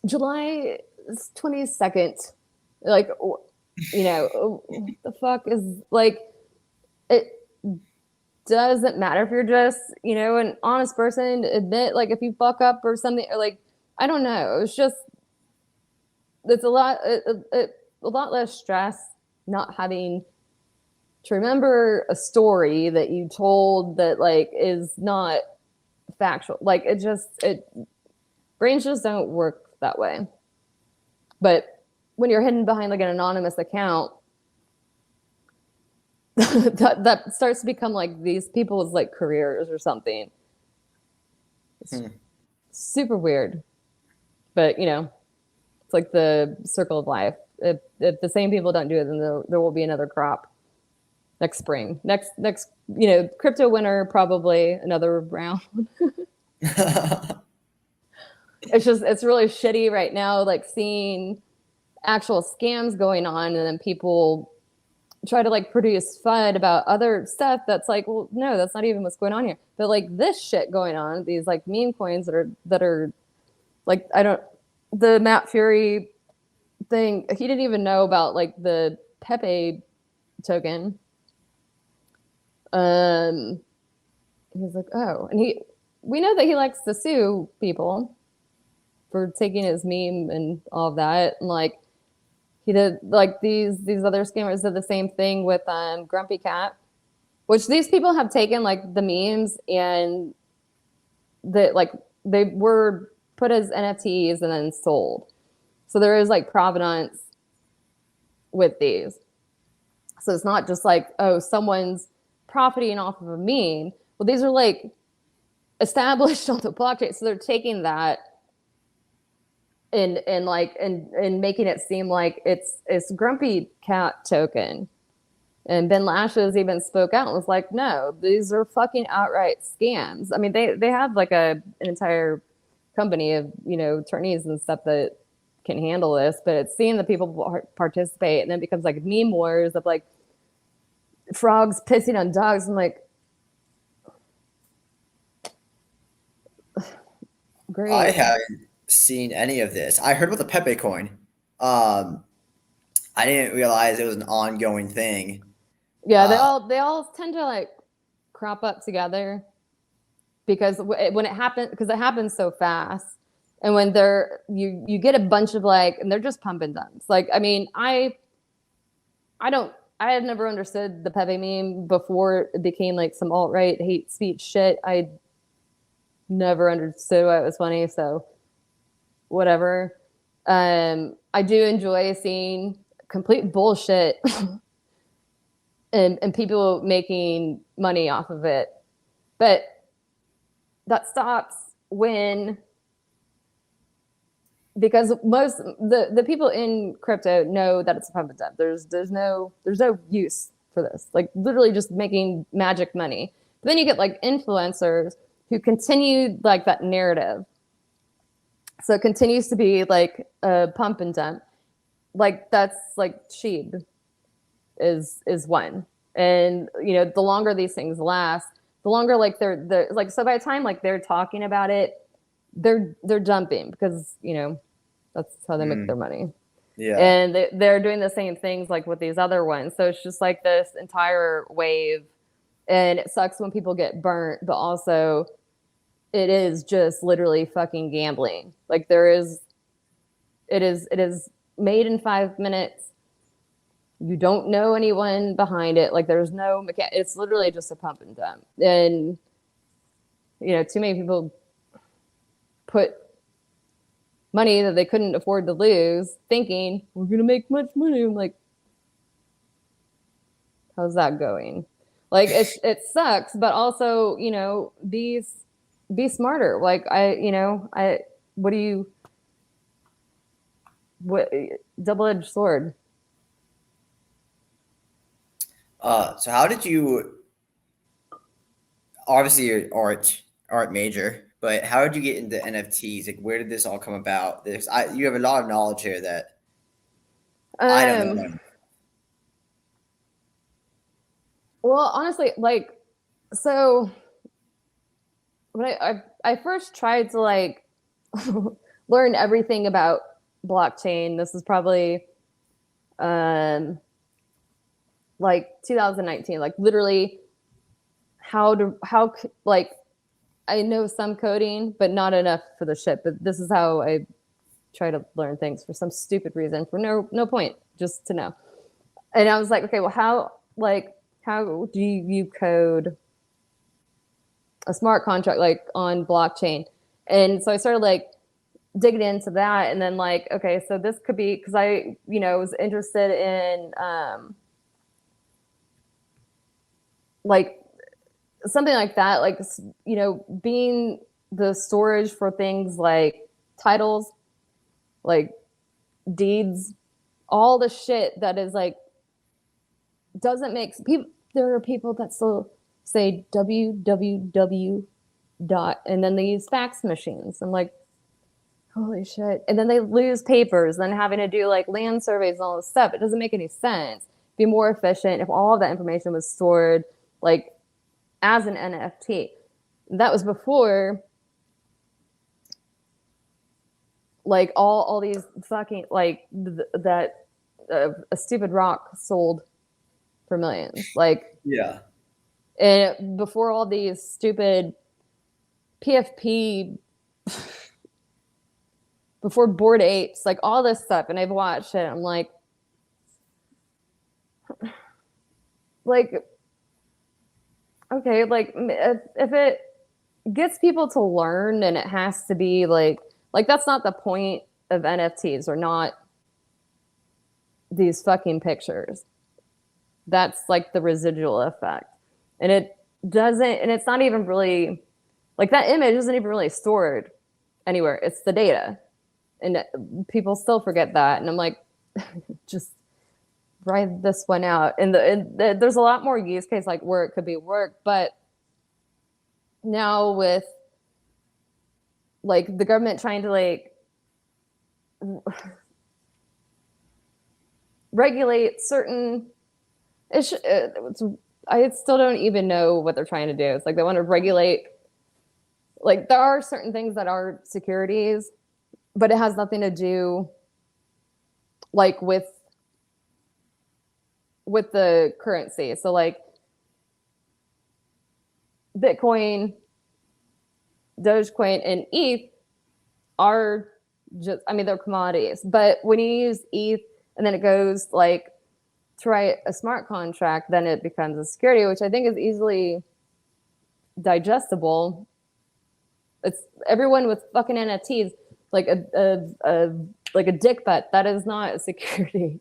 July 22nd. Like, the fuck is like, it doesn't matter if you're just, an honest person, admit like if you fuck up or something, or like, I don't know. It's just, it's a lot less stress not having to remember a story that you told that like is not factual. Like brains just don't work that way. But when you're hidden behind like an anonymous account, that starts to become like these people's like careers or something. It's super weird. But it's like the circle of life. If the same people don't do it, then there will be another crop next spring. Next, crypto winter, probably another round. It's really shitty right now, like seeing actual scams going on, and then people try to like produce FUD about other stuff that's like, well, no, that's not even what's going on here. But like this shit going on, these like meme coins that are like, the Matt Fury thing. He didn't even know about like the Pepe token. He's like, oh, and we know that he likes to sue people for taking his meme and all of that. And like he did, like these other scammers did the same thing with Grumpy Cat, which these people have taken like the memes and they were put as NFTs and then sold. So there is like provenance with these. So it's not just like, oh, someone's profiting off of a meme. Well, these are like established on the blockchain. So they're taking that and making it seem like it's Grumpy Cat token. And Ben Lashes even spoke out and was like, no, these are fucking outright scams. I mean, they have like an entire company of, attorneys and stuff that can handle this, but it's seeing the people participate and then it becomes like meme wars of like frogs pissing on dogs. I'm like, great. I haven't seen any of this. I heard about the Pepe coin. I didn't realize it was an ongoing thing. Yeah, they all tend to like crop up together because when it happens, because it happens so fast, and when you get a bunch of like, and they're just pump and dumps. Like, I mean, I had never understood the Pepe meme before it became like some alt-right hate speech shit. I never understood why it was funny, so whatever. I do enjoy seeing complete bullshit and people making money off of it. But that stops when, because most the people in crypto know that it's a pump and dump. There's no use for this. Like literally just making magic money. But then you get like influencers who continue like that narrative. So it continues to be like a pump and dump. Like that's like Sheeb is one. And the longer these things last, the longer like they're like, so by the time like they're talking about it, they're dumping because that's how they make their money. Yeah. And they're doing the same things like with these other ones. So it's just like this entire wave, and it sucks when people get burnt, but also it is just literally fucking gambling. Like it is made in 5 minutes. You don't know anyone behind it. Like there's no it's literally just a pump and dump. And too many people put money that they couldn't afford to lose thinking we're gonna make much money. I'm like, how's that going? Like it sucks, but also be smarter. Like what double-edged sword. So how did you, obviously you're art major, but how did you get into NFTs? Like where did this all come about? You have a lot of knowledge here that I don't know. Well, honestly, like, so when I first tried to like learn everything about blockchain, this is probably like 2019, like literally like I know some coding, but not enough for the shit. But this is how I try to learn things for some stupid reason, for no point, just to know. And I was like, okay, well, how do you code a smart contract like on blockchain? And so I started like digging into that, and then like, okay, so this could be, because I was interested in like something like that, like being the storage for things like titles, like deeds, all the shit that is like doesn't make people. There are people that still say www dot, and then they use fax machines. I'm like, holy shit. And then they lose papers, then having to do like land surveys and all this stuff. It doesn't make any sense. Be more efficient if all of that information was stored like as an NFT. That was before like all these fucking like that a stupid rock sold for millions, like, Yeah. and before all these stupid PFP, before Bored Apes, like all this stuff, and I've watched it. I'm like, okay, like if it gets people to learn, and it has to be like that's not the point of NFTs, or not these fucking pictures. That's like the residual effect, and it doesn't, and it's not even really like that image isn't even really stored anywhere. It's the data, and people still forget that. And I'm like, just ride this one out. And there's a lot more use case like where it could be work, but now with like the government trying to like regulate certain I still don't even know what they're trying to do. It's like they want to regulate, like there are certain things that are securities, but it has nothing to do like with the currency. So like Bitcoin, Dogecoin, and ETH are just, I mean, they're commodities. But when you use ETH and then it goes like to write a smart contract, then it becomes a security, which I think is easily digestible. It's everyone with fucking NFTs, like a dick butt. That is not a security.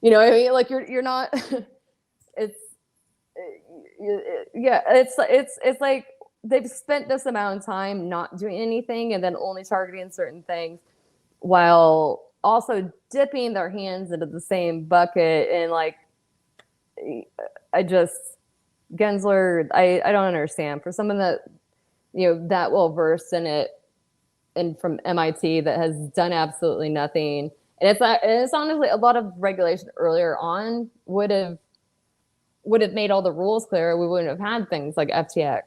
You know what I mean? Like you're not. It's yeah. It's like they've spent this amount of time not doing anything and then only targeting certain things, while also dipping their hands into the same bucket. And like, I just Gensler, I don't understand. For someone that, you know, that well versed in it, and from MIT, that has done absolutely nothing. And it's honestly a lot of regulation earlier on would have made all the rules clear. We wouldn't have had things like FTX.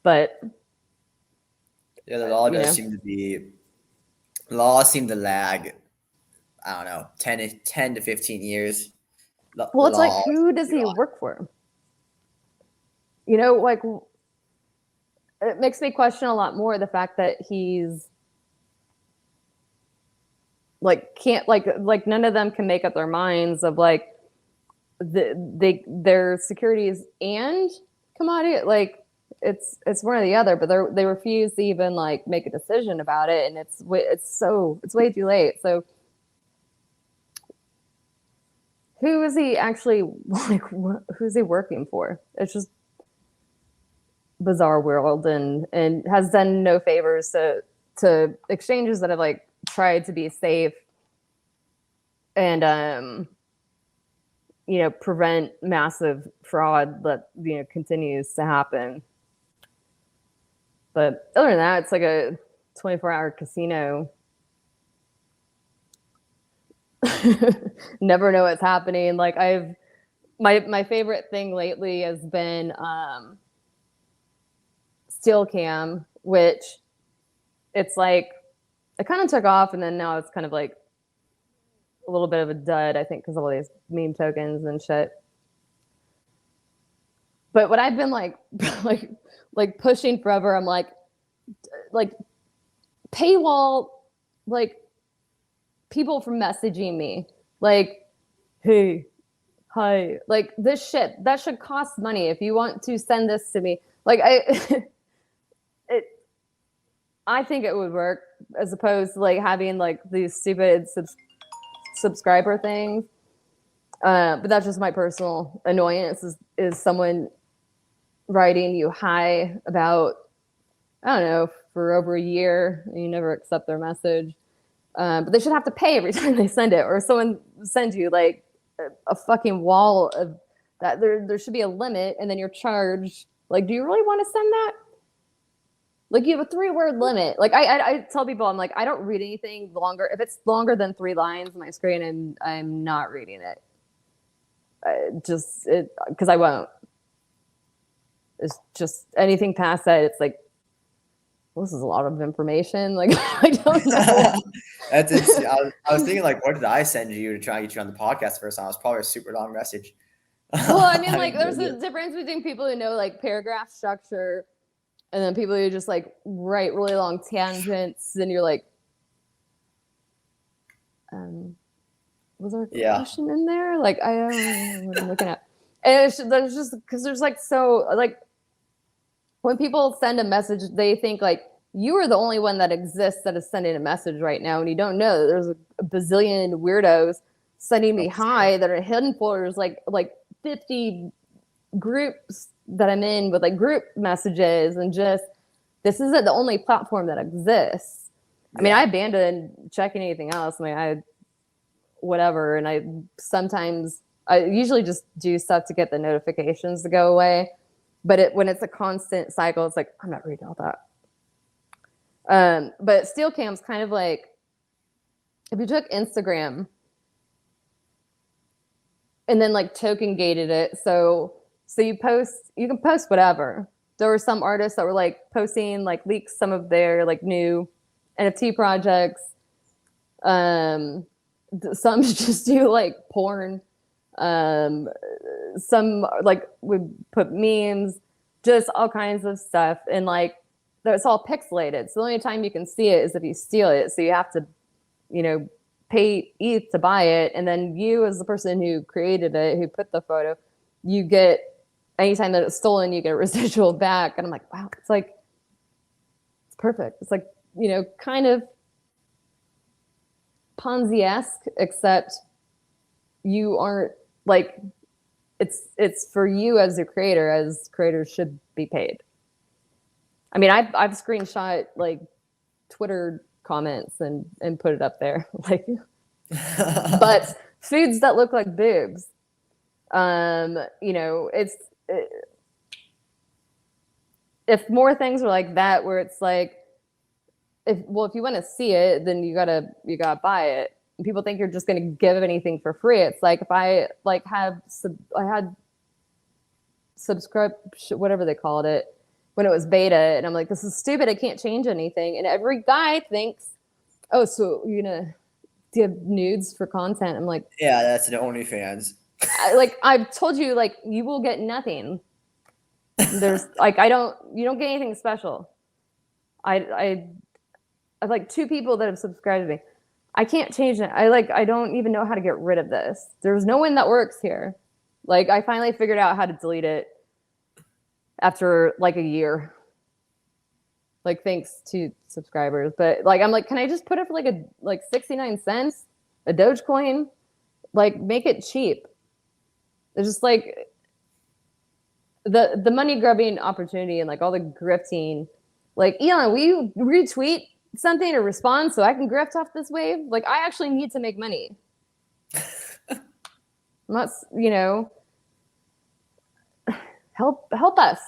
But Yeah, the law you does know, seem to be laws seem to lag. I don't know, 10 to 15 years. well, it's like, Law. who does he work for? You know, like it makes me question a lot more the fact that he's like can't like none of them can make up their minds of like their securities and commodity. Like it's one or the other, but they refuse to even like make a decision about it, and it's way too late. So who is he actually like? Who's he working for? It's just bizarre world, and has done no favors to exchanges that have like tried to be safe and you know, prevent massive fraud that, you know, continues to happen. But other than that, it's like a 24-hour casino. Never know what's happening. Like my favorite thing lately has been Steel Cam, which it's like it kind of took off, and then now it's kind of like a little bit of a dud, I think, because of all these meme tokens and shit. But what I've been like like pushing forever, I'm like paywall, like people from messaging me like, hey, hi, like this shit that should cost money if you want to send this to me. Like I think it would work, as opposed to like having like these stupid subscriber things. But that's just my personal annoyance is someone writing you hi about, I don't know, for over a year, and you never accept their message. But they should have to pay every time they send it, or someone sends you like a fucking wall of that. There should be a limit, and then you're charged. Like, do you really want to send that? Like, you have a 3-word limit. Like, I tell people, I'm like, I don't read anything longer. If it's longer than 3 lines on my screen, I'm not reading it. Because I won't. It's just anything past that, it's like this is a lot of information. Like, I don't know. That's it. I was thinking, like, what did I send you to try and get you on the podcast first time? It was probably a super long message. Well, I mean, I like, didn't there's know a difference between people who know like paragraph structure and then people who just like write really long tangents. And you're like, was there a Yeah. question in there? Like, I don't know what I'm looking at. And there's just because there's like so like when people send a message, they think like you are the only one that exists that is sending a message right now, and you don't know that there's a bazillion weirdos sending me hi that are hidden folders, like 50 groups that I'm in with like group messages, and just this isn't the only platform that exists. Yeah. I mean, I abandoned checking anything else. I mean, I whatever, and I usually just do stuff to get the notifications to go away. But when it's a constant cycle, it's like, I'm not reading all that. But Steel Cam's kind of like, if you took Instagram and then like token gated it, so you can post whatever. There were some artists that were like posting like leaks some of their like new NFT projects. Some just do like porn. Some like would put memes, just all kinds of stuff, and like it's all pixelated. So the only time you can see it is if you steal it. So you have to, pay ETH to buy it, and then you, as the person who created it, who put the photo, you get anytime that it's stolen, you get a residual back. And I'm like, wow, it's perfect. It's like kind of Ponzi-esque, except you aren't like it's for you as a creator, as creators should be paid. I mean, I've screenshot like Twitter comments and put it up there, like, but foods that look like boobs. If more things were like that, where it's like, if you want to see it, then you gotta buy it. People think you're just going to give anything for free. It's like if I like I had subscription, whatever they called it, when it was beta, and I'm like, this is stupid. I can't change anything. And every guy thinks, oh, so you're gonna give nudes for content. I'm like, yeah, that's an OnlyFans. I've told you, like, you will get nothing. There's like, you don't get anything special. I've like 2 people that have subscribed to me. I can't change it. I don't even know how to get rid of this. There's no one that works here. Like, I finally figured out how to delete it after like a year. Like, thanks to subscribers. But like, I'm like, can I just put it for like 69 cents? A Dogecoin? Like, make it cheap. It's just like the money grubbing opportunity and like all the grifting. Like, Elon, will you retweet something or respond so I can grift off this wave? Like, I actually need to make money. I'm not, help us.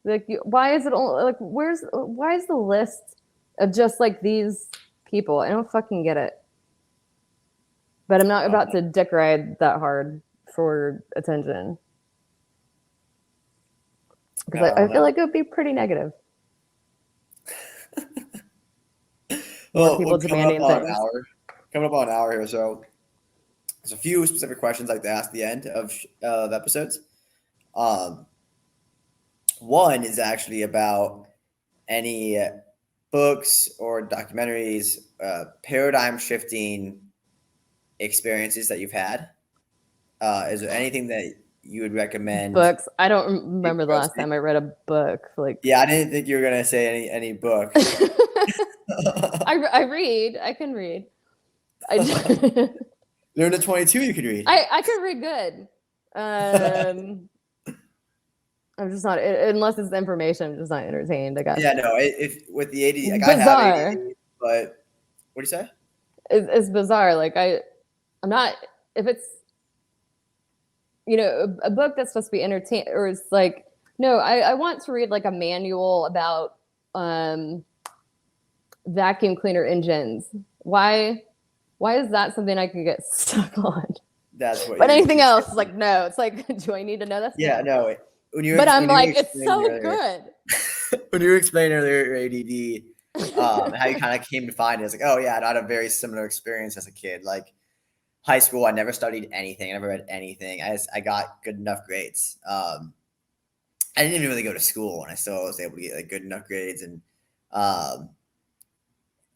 Like, why is it only like, why is the list of just like these people? I don't fucking get it. But I'm not about to dick ride that hard for attention. Because I feel like it would be pretty negative. Well, people demanding things. Coming up on an hour here, so there's a few specific questions I'd like to ask at the end of episodes. One is actually about any books or documentaries, paradigm shifting experiences that you've had. Is there anything that you would recommend? Books. I don't remember the last time I read a book. Like, yeah, I didn't think you were gonna say any book. I read. I can read. Learn to 22. You could read. I can read good. I'm just not, unless it's information, I'm just not entertained. I guess. Yeah, no. If with the ADD, like, bizarre. I have ADD, but what do you say? It's bizarre. Like, I'm not. If it's a book that's supposed to be entertaining, or it's like, no, I want to read like a manual about vacuum cleaner engines. Why is that something I can get stuck on? That's what. But anything else, like, no. It's like, do I need to know this? Yeah, no. But I'm like, it's so good. when you were explaining earlier your ADD, how you kind of came to find it, it's like, oh yeah, I had a very similar experience as a kid. Like high school, I never studied anything, I never read anything. I got good enough grades. I didn't even really go to school, and I still was able to get like good enough grades, um,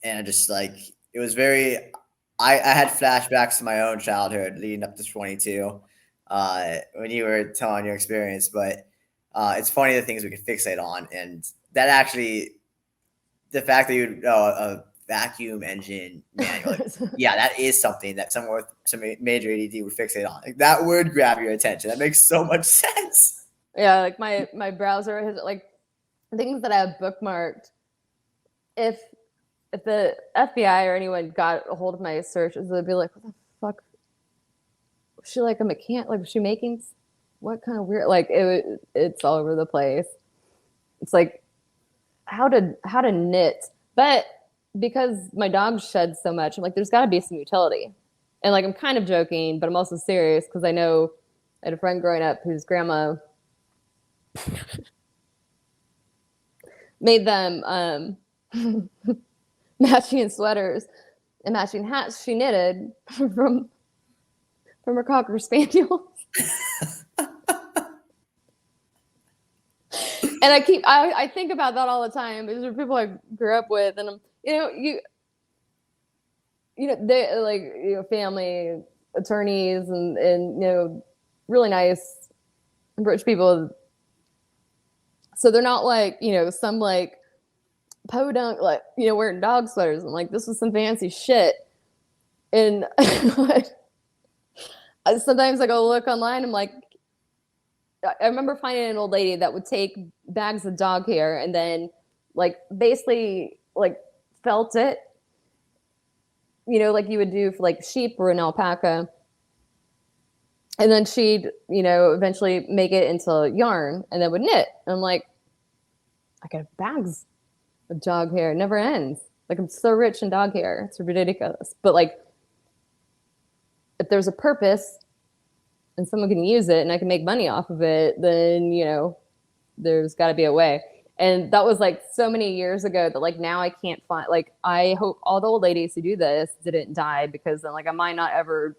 and I just like it was very. I had flashbacks to my own childhood leading up to 22, when you were telling your experience, but it's funny the things we can fixate on, and that actually the fact that you know a vacuum engine manual, like, yeah, that is something that someone with some major ADD would fixate on. Like that would grab your attention. That makes so much sense. Yeah, like my browser has like things that I have bookmarked. If the FBI or anyone got a hold of my searches, they'd be like, "What the fuck? Was she like a mechanic? Like was she making what kind of weird? Like it's all over the place. It's like how to knit, but because my dog sheds so much, I'm like, there's got to be some utility, and like I'm kind of joking, but I'm also serious because I know I had a friend growing up whose grandma made them matching sweaters and matching hats she knitted from her cocker spaniels. And I think about that all the time. These are people I grew up with, and they like family attorneys and really nice rich people. So they're not like some like podunk like wearing dog sweaters. I'm like, this was some fancy shit. And sometimes I go look online. I'm like, I remember finding an old lady that would take bags of dog hair and then like basically like felt it, like you would do for like sheep or an alpaca. And then she'd, eventually make it into yarn and then would knit. And I'm like, I got bags of dog hair. It never ends. Like I'm so rich in dog hair. It's ridiculous. But like, if there's a purpose and someone can use it and I can make money off of it, then, there's got to be a way. And that was like so many years ago that like now I can't find, like, I hope all the old ladies who do this didn't die because then like I might not ever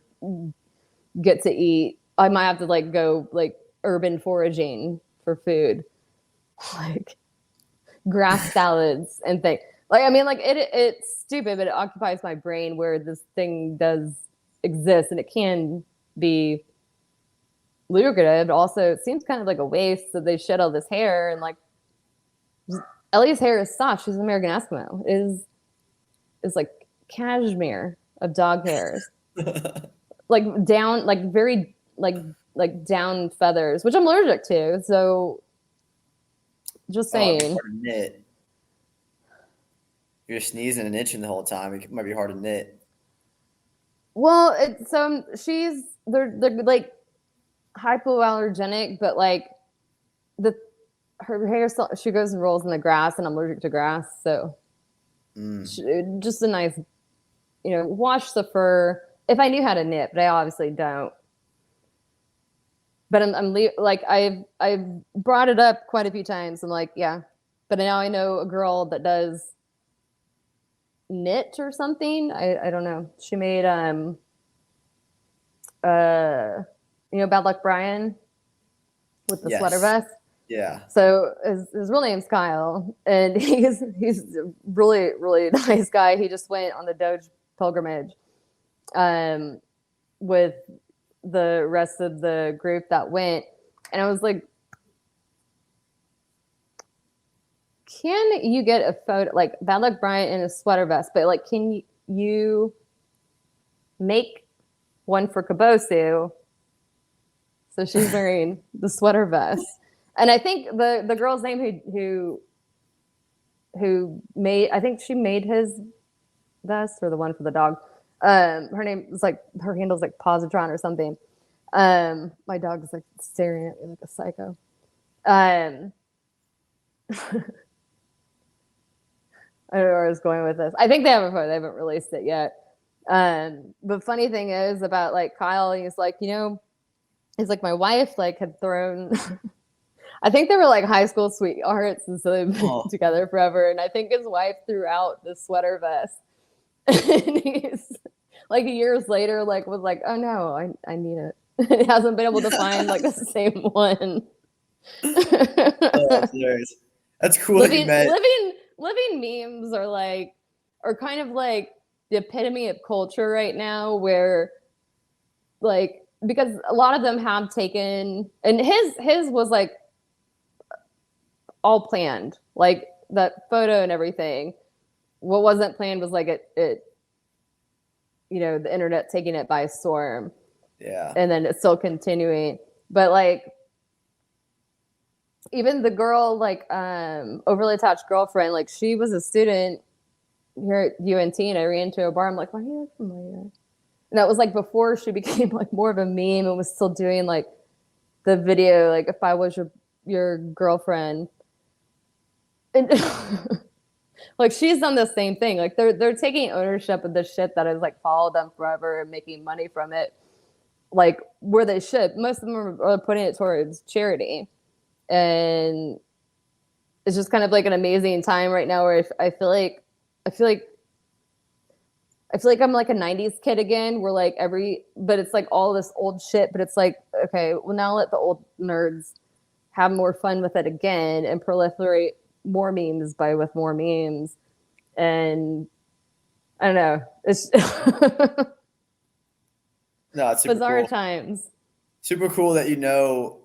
get to eat. I might have to like go like urban foraging for food, like grass salads and things. Like, I mean, like it's stupid, but it occupies my brain where this thing does exist and it can be lucrative. Also, it seems kind of like a waste that they shed all this hair and like Ellie's hair is soft. She's an American Eskimo. Is like cashmere of dog hairs, like down, like very like down feathers, which I'm allergic to. So, just saying. You're sneezing and itching the whole time. It might be hard to knit. Well, they're like hypoallergenic, but like her hair, she goes and rolls in the grass, and I'm allergic to grass, so just a nice, wash the fur. If I knew how to knit, but I obviously don't. But I'm like I've brought it up quite a few times. I'm like, yeah, but now I know a girl that does knit or something. I don't know. She made Bad Luck Brian with the sweater vest. Yeah. So his real name's Kyle, and he's a really, really nice guy. He just went on the Doge pilgrimage with the rest of the group that went. And I was like, can you get a photo, like Bad Luck Brian in a sweater vest, but like, can you make one for Kabosu? So she's wearing the sweater vest. And I think the girl's name who made, I think she made his vest or the one for the dog. Her name is like, her handle's like Positron or something. My dog's like staring at me like a psycho. I don't know where I was going with this. I think they have a photo. They haven't released it yet. But funny thing is about like Kyle, he's like, he's like, my wife like had thrown, I think they were like high school sweethearts, and so they've been Oh. together forever. And I think his wife threw out the sweater vest, and he's like years later, like was like, "Oh no, I need it." He hasn't been able to find like the same one. Oh, that's hilarious. That's cool that you living met. living memes are kind of like the epitome of culture right now, where like, because a lot of them have taken, and his was like all planned, like that photo and everything. What wasn't planned was like it the internet taking it by storm, Yeah. and then it's still continuing. But like, even the girl, like overly attached girlfriend, like she was a student here at UNT, and I ran into a bar. I'm like, why do you look familiar? And that was like before she became like more of a meme and was still doing like the video, like if I was your girlfriend. And like she's done the same thing. Like they're taking ownership of the shit that has like followed them forever and making money from it. Like where they should. Most of them are putting it towards charity. And it's just kind of like an amazing time right now where I feel like I'm like a 90s kid again, where like but it's like all this old shit, but it's like, okay, well now let the old nerds have more fun with it again and proliferate more memes with more memes. And I don't know, it's No, it's super bizarre cool. times. Super cool that you know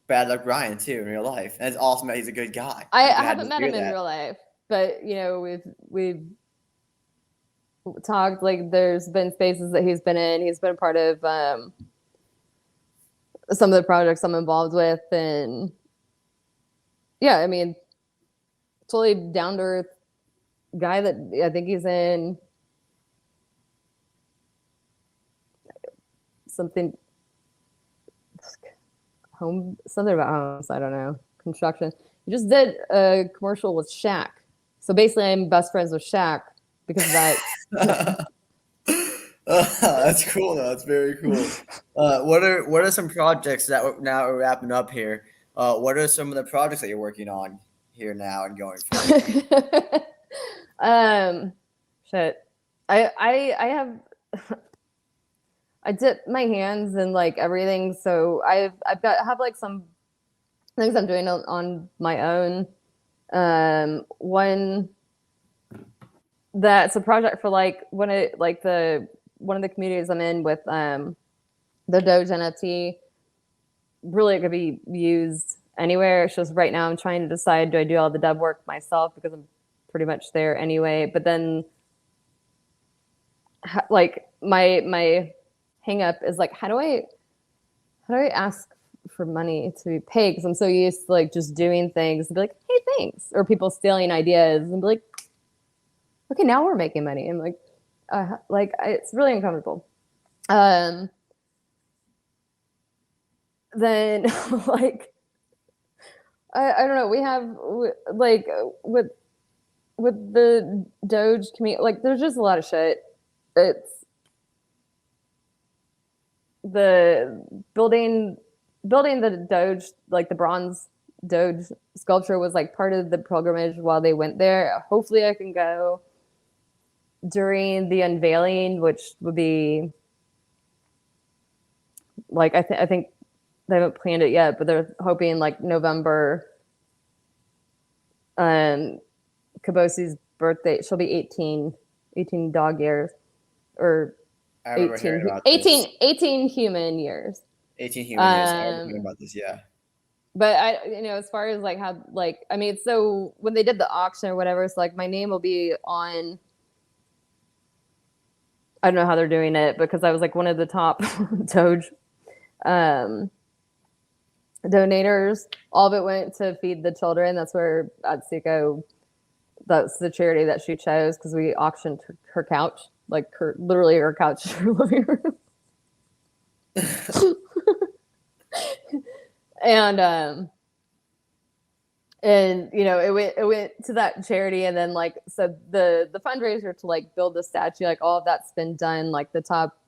Bad Luck Brian too in real life. And it's awesome that he's a good guy. I I'm glad haven't to met hear him in that. real life, but we've talked, like there's been spaces that he's been in. He's been a part of some of the projects I'm involved with, and yeah, I mean, totally down to earth guy that I think he's in something something about homes. I don't know, construction. He just did a commercial with Shaq. So basically, I'm best friends with Shaq because of that. That's cool though. That's very cool. What are some projects that now we're wrapping up here? What are some of the projects that you're working on here now and going forward? um, shit. I have I dip my hands in like everything, so I have like some things I'm doing on my own. One that's a project for like one of the communities I'm in with the Doge NFT. Really, it could be used anywhere. It's just right now I'm trying to decide, do I do all the dev work myself because I'm pretty much there anyway. But then like my hang up is like, how do I ask for money to be paid? Because I'm so used to like just doing things and be like, hey, thanks, or people stealing ideas and be like, okay, now we're making money. And like it's really uncomfortable. Then like I don't know. We have like with the Doge community, like there's just a lot of shit. It's the building the Doge, like the bronze Doge sculpture was like part of the pilgrimage while they went there. Hopefully I can go during the unveiling, which would be like, I think they haven't planned it yet, but they're hoping like November. Kabosi's birthday, she'll be 18 dog years, or I remember 18, hearing about 18, this. 18 human years. 18 human years. I remember hearing about this. Yeah. But as far as like how, like, I mean, so when they did the auction or whatever, it's like my name will be on. I don't know how they're doing it because I was like one of the top Doge donators. All of it went to feed the children. That's where Atsuko, that's the charity that she chose, because we auctioned her couch, like literally her couch in her living room. and it went to that charity, and then like, so the fundraiser to like build the statue, like all of that's been done. Like the top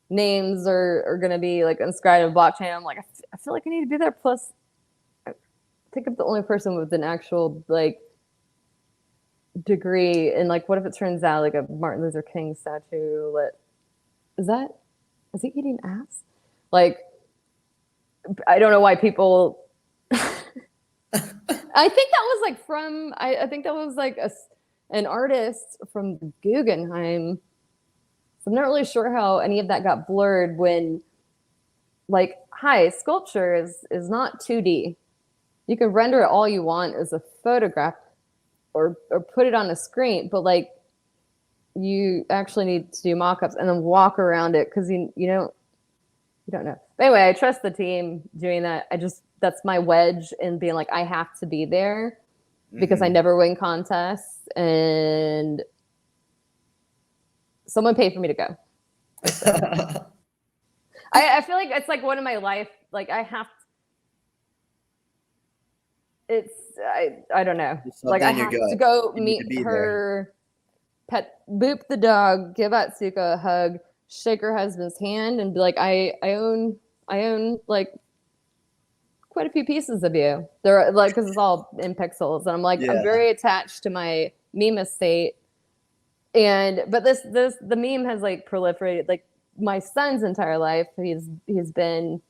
names are going to be like inscribed in blockchain. I'm like, I feel like I need to be there. Plus, think of the only person with an actual like degree, and like, what if it turns out like a Martin Luther King statue? Is that is he eating ass? Like, I don't know why people. I think that was like from. I think that was like an artist from Guggenheim. So I'm not really sure how any of that got blurred when, like, hi, sculpture is not 2D. You can render it all you want as a photograph, or put it on a screen, but like, you actually need to do mock-ups and then walk around it because you don't know. But anyway, I trust the team doing that. That's my wedge in being like, I have to be there because I never win contests, and someone paid for me to go. I feel like it's like one of my life, like I have I don't know. Like I have to go meet her, boop the dog, give Atsuko a hug, shake her husband's hand, and be like, I own like quite a few pieces of you. They're like, because it's all in pixels, and I'm like, I'm very attached to my meme estate. But the meme has like proliferated. Like my son's entire life, he's been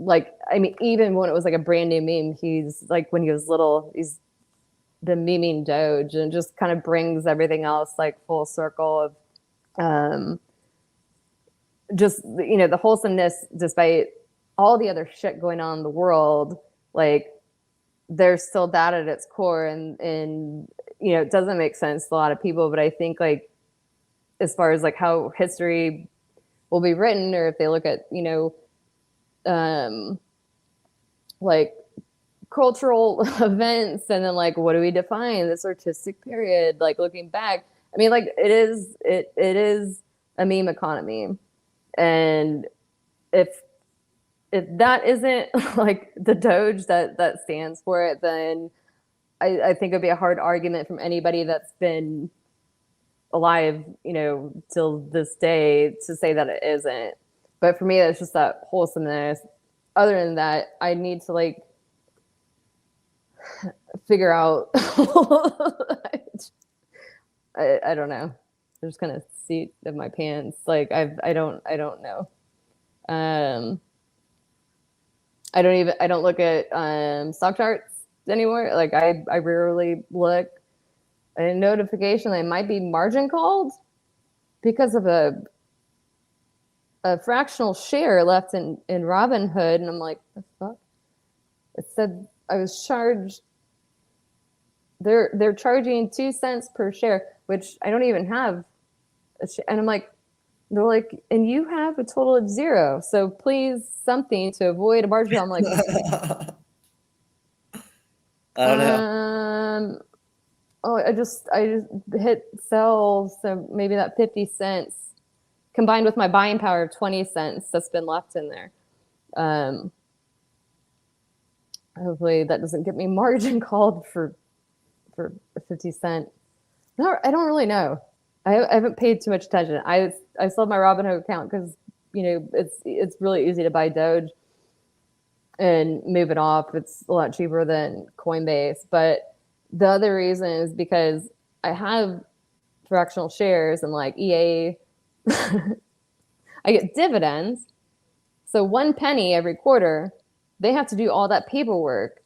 like, I mean, even when it was like a brand new meme, he's like, when he was little, he's been memeing Doge, and just kind of brings everything else like full circle of just, the wholesomeness, despite all the other shit going on in the world. Like, there's still that at its core, and it doesn't make sense to a lot of people, but I think, like, as far as like how history will be written, or if they look at like cultural events, and then like, what do we define this artistic period, like looking back, I mean, like, it is a meme economy, and if that isn't like the Doge that stands for it, then I think it'd be a hard argument from anybody that's been alive, till this day, to say that it isn't. But for me, it's just that wholesomeness. Other than that, I need to like figure out. I don't know. I'm just kind of seat of my pants. Like I don't know. I don't look at stock charts anymore. Like I rarely look. A notification that might be margin called because of a fractional share left in Robinhood, and I'm like, the fuck? It said I was charged. They're charging 2 cents per share, which I don't even have. And I'm like, they're like, and you have a total of 0. So please, something to avoid a margin call. I'm like, I don't know. Oh, I just hit sell, so maybe that 50 cents combined with my buying power of 20 cents that's been left in there. Hopefully that doesn't get me margin called for 50 cent. No, I don't really know. I haven't paid too much attention. I still have my Robinhood account because it's really easy to buy Doge and move it off. It's a lot cheaper than Coinbase, but the other reason is because I have fractional shares, and like EA, I get dividends. So 1 penny every quarter, they have to do all that paperwork,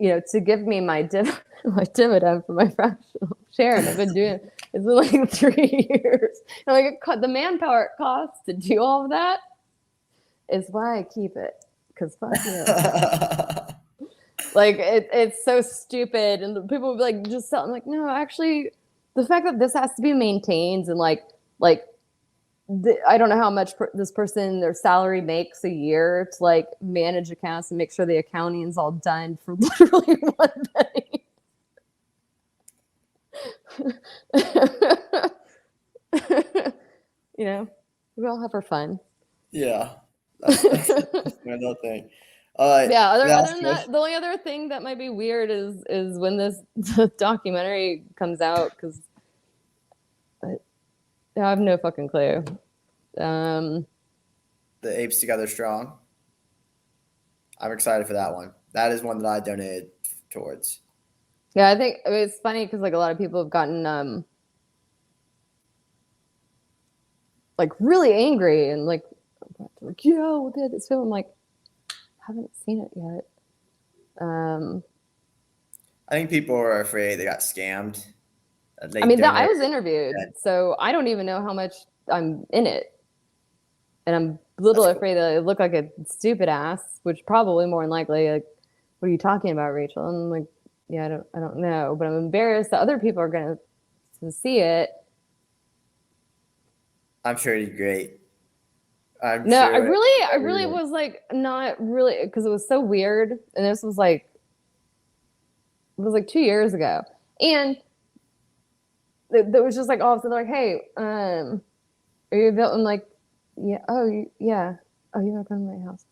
to give me my dividend for my fractional share. And I've been doing it. It's been like 3 years. And like the manpower it costs to do all of that is why I keep it. Because fuck you. Like it's so stupid, and people will be like, just sell. I'm like, no, actually, the fact that this has to be maintained, and like I don't know how much this person, their salary makes a year to like manage accounts and make sure the accounting's all done for literally 1 penny. We all have our fun. Yeah, that's another thing. Yeah. Other than that, the only other thing that might be weird is when this documentary comes out, because I have no fucking clue. The Apes Together Strong. I'm excited for that one. That is one that I donated towards. Yeah, I think it's funny because like a lot of people have gotten like really angry and like yo, look at this film. I'm like, I haven't seen it yet. I think people are afraid they got scammed. They I mean, that I donated. was interviewed, so I don't even know how much I'm in it, and I'm a little That's cool. afraid that I look like a stupid ass, which probably more than likely, like, what are you talking about, Rachel? And I'm like, yeah, I don't know, but I'm embarrassed that other people are gonna to see it. I'm sure you did great. I'm No, sure I really everyone. was like not really because it was so weird, and this was like it was like 2 years ago, and it was just like all of a sudden like, hey, are you available? I'm like, yeah, yeah, oh, you want to come to my house?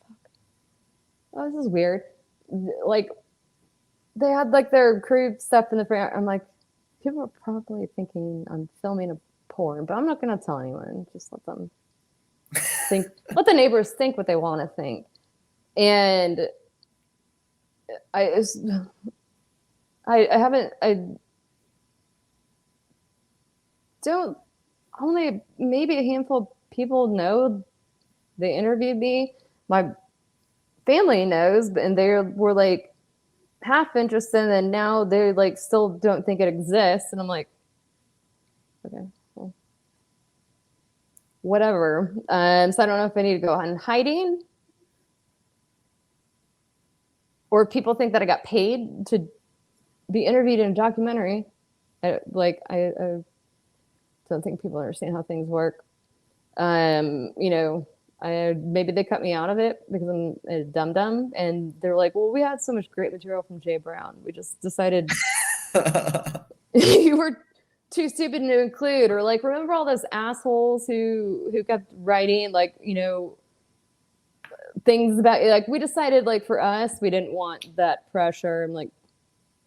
Oh, this is weird. Like they had like their crew stuff in the front. I'm like, people are probably thinking I'm filming a porn, but I'm not gonna tell anyone. Just let them think. Let the neighbors think what they want to think. And I, I haven't. I don't. Only maybe a handful of people know they interviewed me. My family knows, and they were like half interested, and now they like still don't think it exists. And I'm like, okay, well, whatever. So I don't know if I need to go on hiding, or people think that I got paid to be interviewed in a documentary. I don't think people understand how things work. You know, maybe they cut me out of it because I'm a dum dum, and they're like, "Well, we had so much great material from Jay Brown. We just decided you were too stupid to include." Or like, remember all those assholes who kept writing like, things about like we decided like for us we didn't want that pressure. I'm like,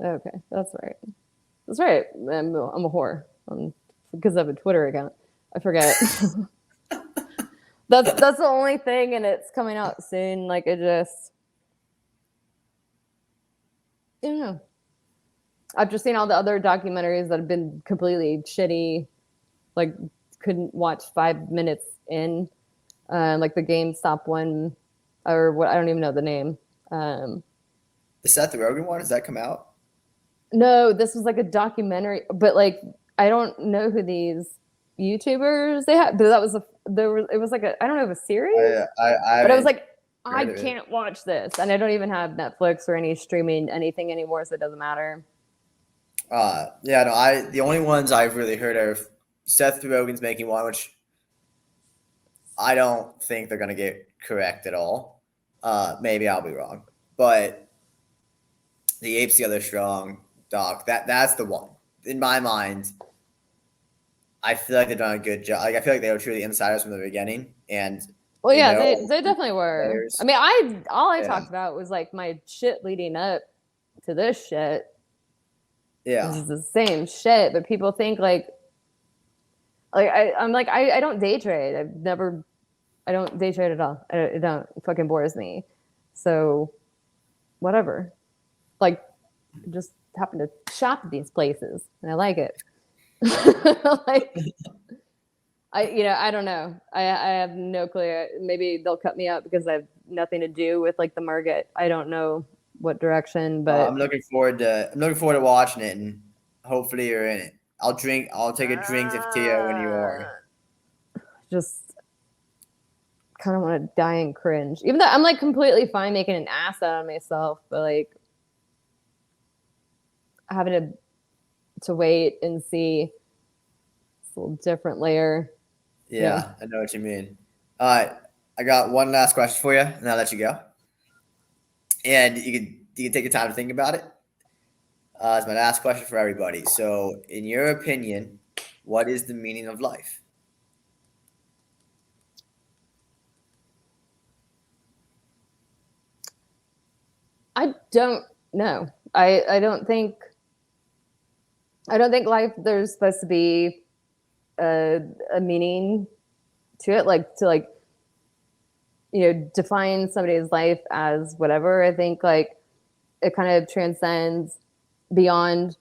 okay, that's right. That's right. I'm a whore because I have a Twitter account. I forget. That's the only thing, and it's coming out soon. Like it just, I don't know. I've just seen all the other documentaries that have been completely shitty. Like couldn't watch 5 minutes in. Like the GameStop one, or what I don't even know the name. Um, The Seth Rogen one, does that come out? no, this was like a documentary, but like I don't know who these YouTubers they had. But that was it was like a I don't know if a series, I but I was haven't like I heard of it. can't watch this, and I don't even have Netflix or any streaming anything anymore, so it doesn't matter. Yeah, no, the only ones I've really heard of, Seth Rogen's making one, which I don't think they're gonna get correct at all. Maybe I'll be wrong, but the Apes the Other Strong doc, that's the one in my mind. I feel like they've done a good job. Like I feel like they were truly insiders from the beginning, and Well, they yeah, know they definitely were. I players. mean, all I Yeah, talked about was like my shit leading up to this shit. This yeah. is the same shit, but people think I'm like I don't day trade. I don't day trade at all. I don't. It fucking bores me. So whatever. Like just happen to shop at these places and I like it. Like I don't know. I have no clue. Maybe they'll cut me out because I have nothing to do with like the market. I don't know what direction, I'm but looking forward to watching it, and hopefully you're in it. I'll drink. I'll take a drink to Tio when you are. just kind of want to die and cringe. Even though I'm like completely fine making an ass out of myself, but like having to wait and see it's a little different layer. Yeah. Yeah, I know what you mean. All right, I got one last question for you, and I'll let you go. And you can take your time to think about it. It's my last question for everybody. So, in your opinion, what is the meaning of life? I don't know. I don't think life there's supposed to be, a, a, meaning to it, like to like, define somebody's life as whatever. I think like it kind of transcends beyond,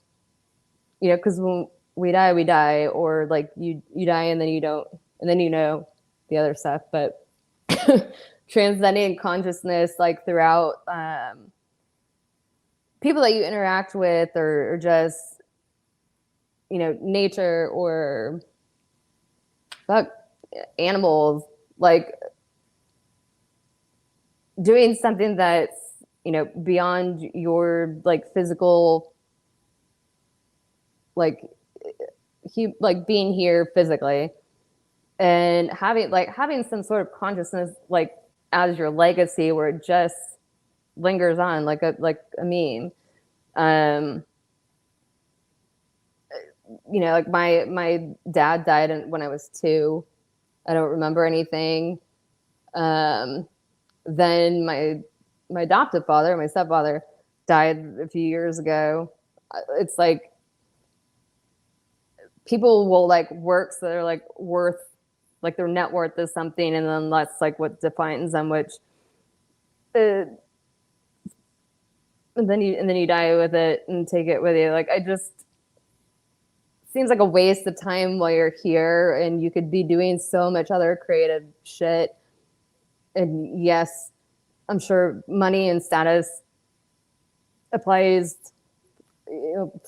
because when we die, or like you die and then you don't, and then the other stuff. But transcending consciousness, like throughout people that you interact with, or just nature, or fuck, animals, like doing something that's beyond your like physical, like like being here physically, and having some sort of consciousness like as your legacy, where it just lingers on like a meme. Like my dad died when I was 2. I don't remember anything. Then my adoptive father, my stepfather, died a few years ago. It's like people will like work so they're like worth, like their net worth is something, and then that's like what defines them, which and then you die with it and take it with you. Like, I just seems like a waste of time while you're here, and you could be doing so much other creative shit. And yes, I'm sure money and status applies,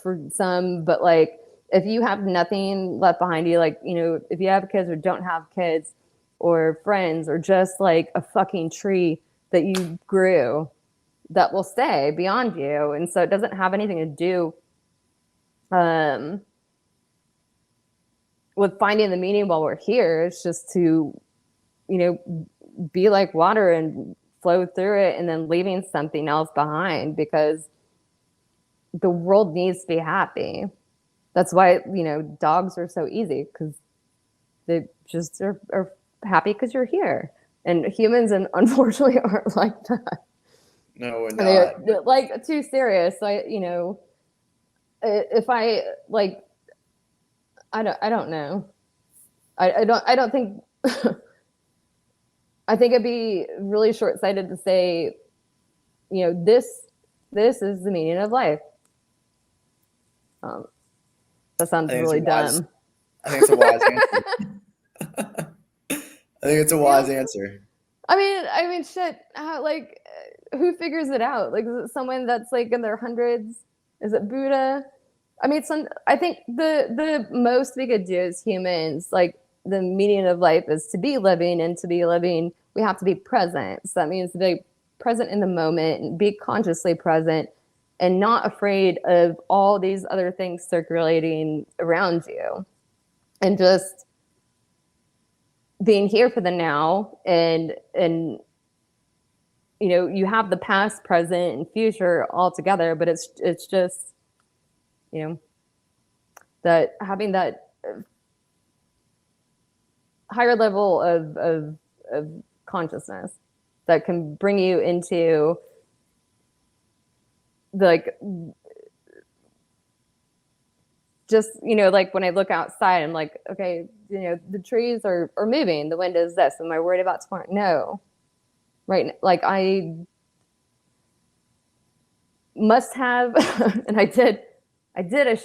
for some, but like if you have nothing left behind you, like, if you have kids or don't have kids, or friends, or just like a fucking tree that you grew that will stay beyond you. And so it doesn't have anything to do with finding the meaning while we're here. It's just to, be like water and flow through it, and then leaving something else behind, because the world needs to be happy. That's why, dogs are so easy, because they just are happy because you're here. And humans, and unfortunately, aren't like that. No, we're And they're not. like too serious. So if I like, I don't know. I don't think. I think it'd be really short-sighted to say, this is the meaning of life. That sounds really dumb. I think it's a wise answer. I think it's a wise answer. I mean, shit. Like, who figures it out? Like, is it someone that's like in their hundreds? Is it Buddha? I mean, I think the most we could do as humans, like, the meaning of life is to be living, and to be living, we have to be present. So that means to be present in the moment, and be consciously present, and not afraid of all these other things circulating around you, and just being here for the now. And you have the past, present, and future all together, but it's just that having that higher level of consciousness that can bring you into like, just like when I look outside, I'm like, okay, the trees are moving, the wind is this, am I worried about tomorrow? No. Right. Like, I must have and I should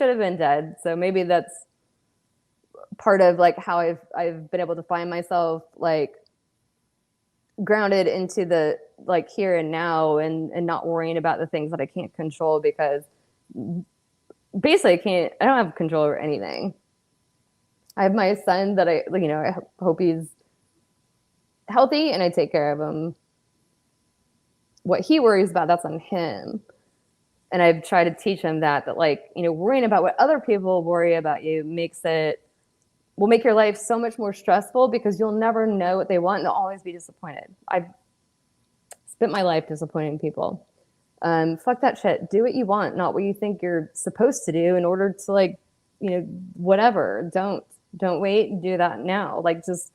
have been dead. So maybe that's part of like how I've been able to find myself like grounded into the like here and now, and not worrying about the things that I can't control, because basically I don't have control over anything. I have my son that I hope he's healthy, and I take care of him. What he worries about, that's on him. And I've tried to teach him that like, worrying about what other people worry about you will make your life so much more stressful, because you'll never know what they want, and they'll always be disappointed. I've spent my life disappointing people. Fuck that shit. Do what you want, not what you think you're supposed to do in order to like, whatever. Don't wait and do that now. Like, just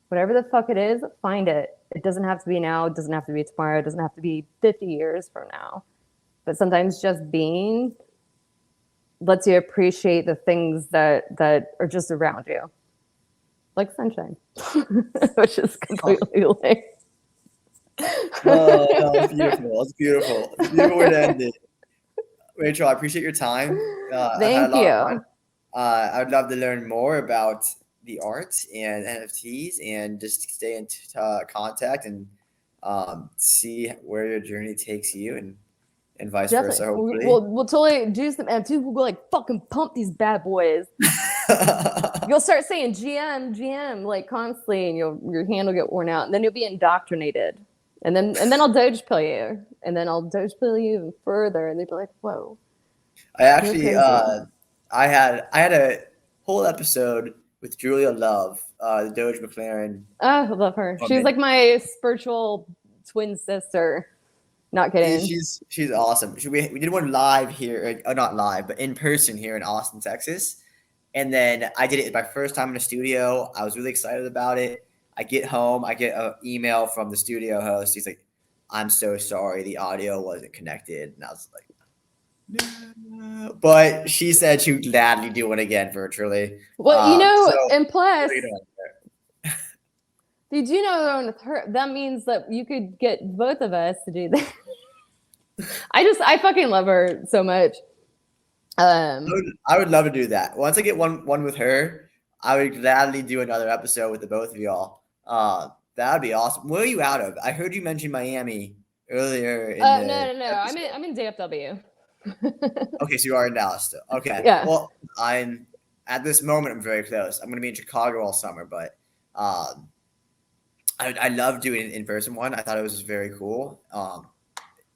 whatever the fuck it is, find it. It doesn't have to be now. It doesn't have to be tomorrow. It doesn't have to be 50 years from now. But sometimes just being lets you appreciate the things that are just around you, like sunshine, which is completely like Oh, no, it's beautiful. It's beautiful. It's a beautiful way to end it. Rachel, I appreciate your time. I've had a Thank lot of fun. you. I'd love to learn more about the art and NFTs and just stay in contact and see where your journey takes you and vice versa, Definitely. hopefully. We'll totally do some NFTs. We'll go like fucking pump these bad boys. You'll start saying GM like constantly, and your hand will get worn out, and then you'll be indoctrinated. And then I'll Doge pill you, and then I'll Doge pill you even further, and they'd be like, "Whoa!" I actually, I had a whole episode with Julia Love, the Doge McLaren. Oh, I love her. She's like my spiritual twin sister. Not kidding. She's awesome. We did one live here, not live, but in person here in Austin, Texas. And then I did it my first time in the studio. I was really excited about it. I get home, I get an email from the studio host. He's like, "I'm so sorry, the audio wasn't connected." And I was like, "No." But she said she would gladly do it again virtually. Well, and plus, did you know with her, that means that you could get both of us to do that? I fucking love her so much. I would love to do that. Once I get one with her, I would gladly do another episode with the both of y'all. That would be awesome. Where are you out of? I heard you mention Miami earlier. No. I'm in DFW. Okay, so you are in Dallas still. Okay. Yeah. Well, I'm at this moment. I'm very close. I'm going to be in Chicago all summer, but I love doing an in-person one. I thought it was very cool.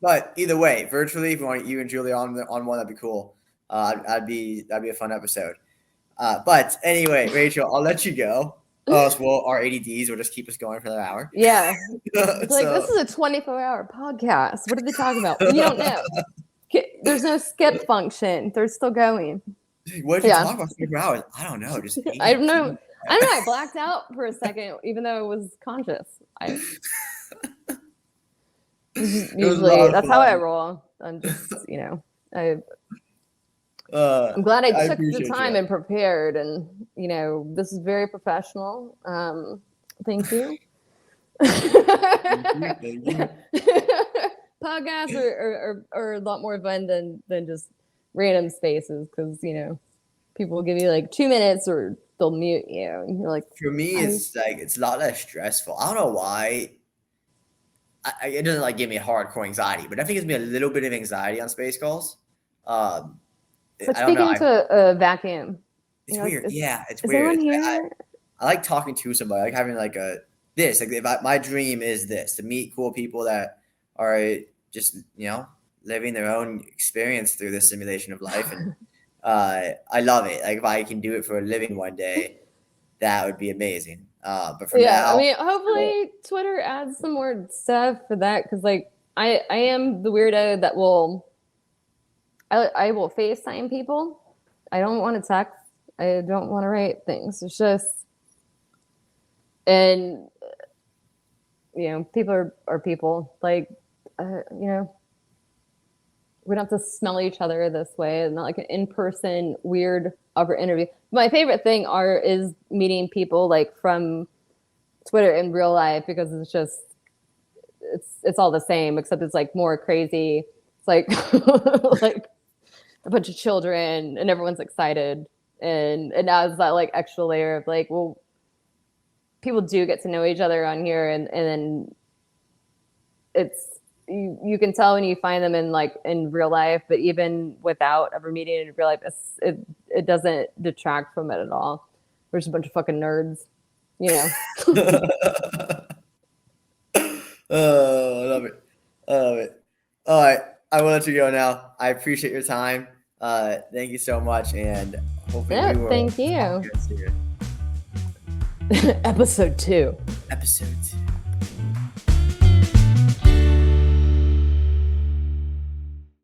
But either way, virtually, if you want you and Julia on one, that'd be cool. That'd be a fun episode. But anyway, Rachel, I'll let you go. Well, our ADDs will just keep us going for another hour. Yeah. It's like, this is a 24-hour podcast. What are they talking about? You don't know. There's no skip function. They're still going. What did you talk about 24 hours? I don't know. Just I don't know. I blacked out for a second, even though I was conscious. Usually, that's how I roll. I'm just, I'm glad I took the time and prepared, and this is very professional. Thank you. Thank you. Podcasts are a lot more fun than just random spaces, because people will give you like 2 minutes or they'll mute you, and you're like, for me, it's a lot less stressful. I don't know why. It doesn't give me hardcore anxiety, but I think it gives me a little bit of anxiety on space calls. But speaking to a vacuum. It's weird. It's is weird. Anyone here? I like talking to somebody, like having my dream is this, to meet cool people that are just, living their own experience through this simulation of life. And I love it. Like, if I can do it for a living one day, that would be amazing. But for now, I mean, hopefully Twitter adds some more stuff for that, because I am the weirdo that I will FaceTime people. I don't want to text. I don't want to write things. It's just, and people are people. We don't have to smell each other this way. It's not like an in-person weird awkward interview. My favorite thing is meeting people from Twitter in real life, because it's just it's all the same, except it's more crazy. It's like like a bunch of children and everyone's excited, and now it's that extra layer of people do get to know each other on here, and then it's you can tell when you find them in real life, but even without ever meeting in real life, it doesn't detract from it at all. We're just a bunch of fucking nerds, Oh, I love it. All right, I will let you go now. I appreciate your time. Thank you so much, and hopefully thank you. Episode 2.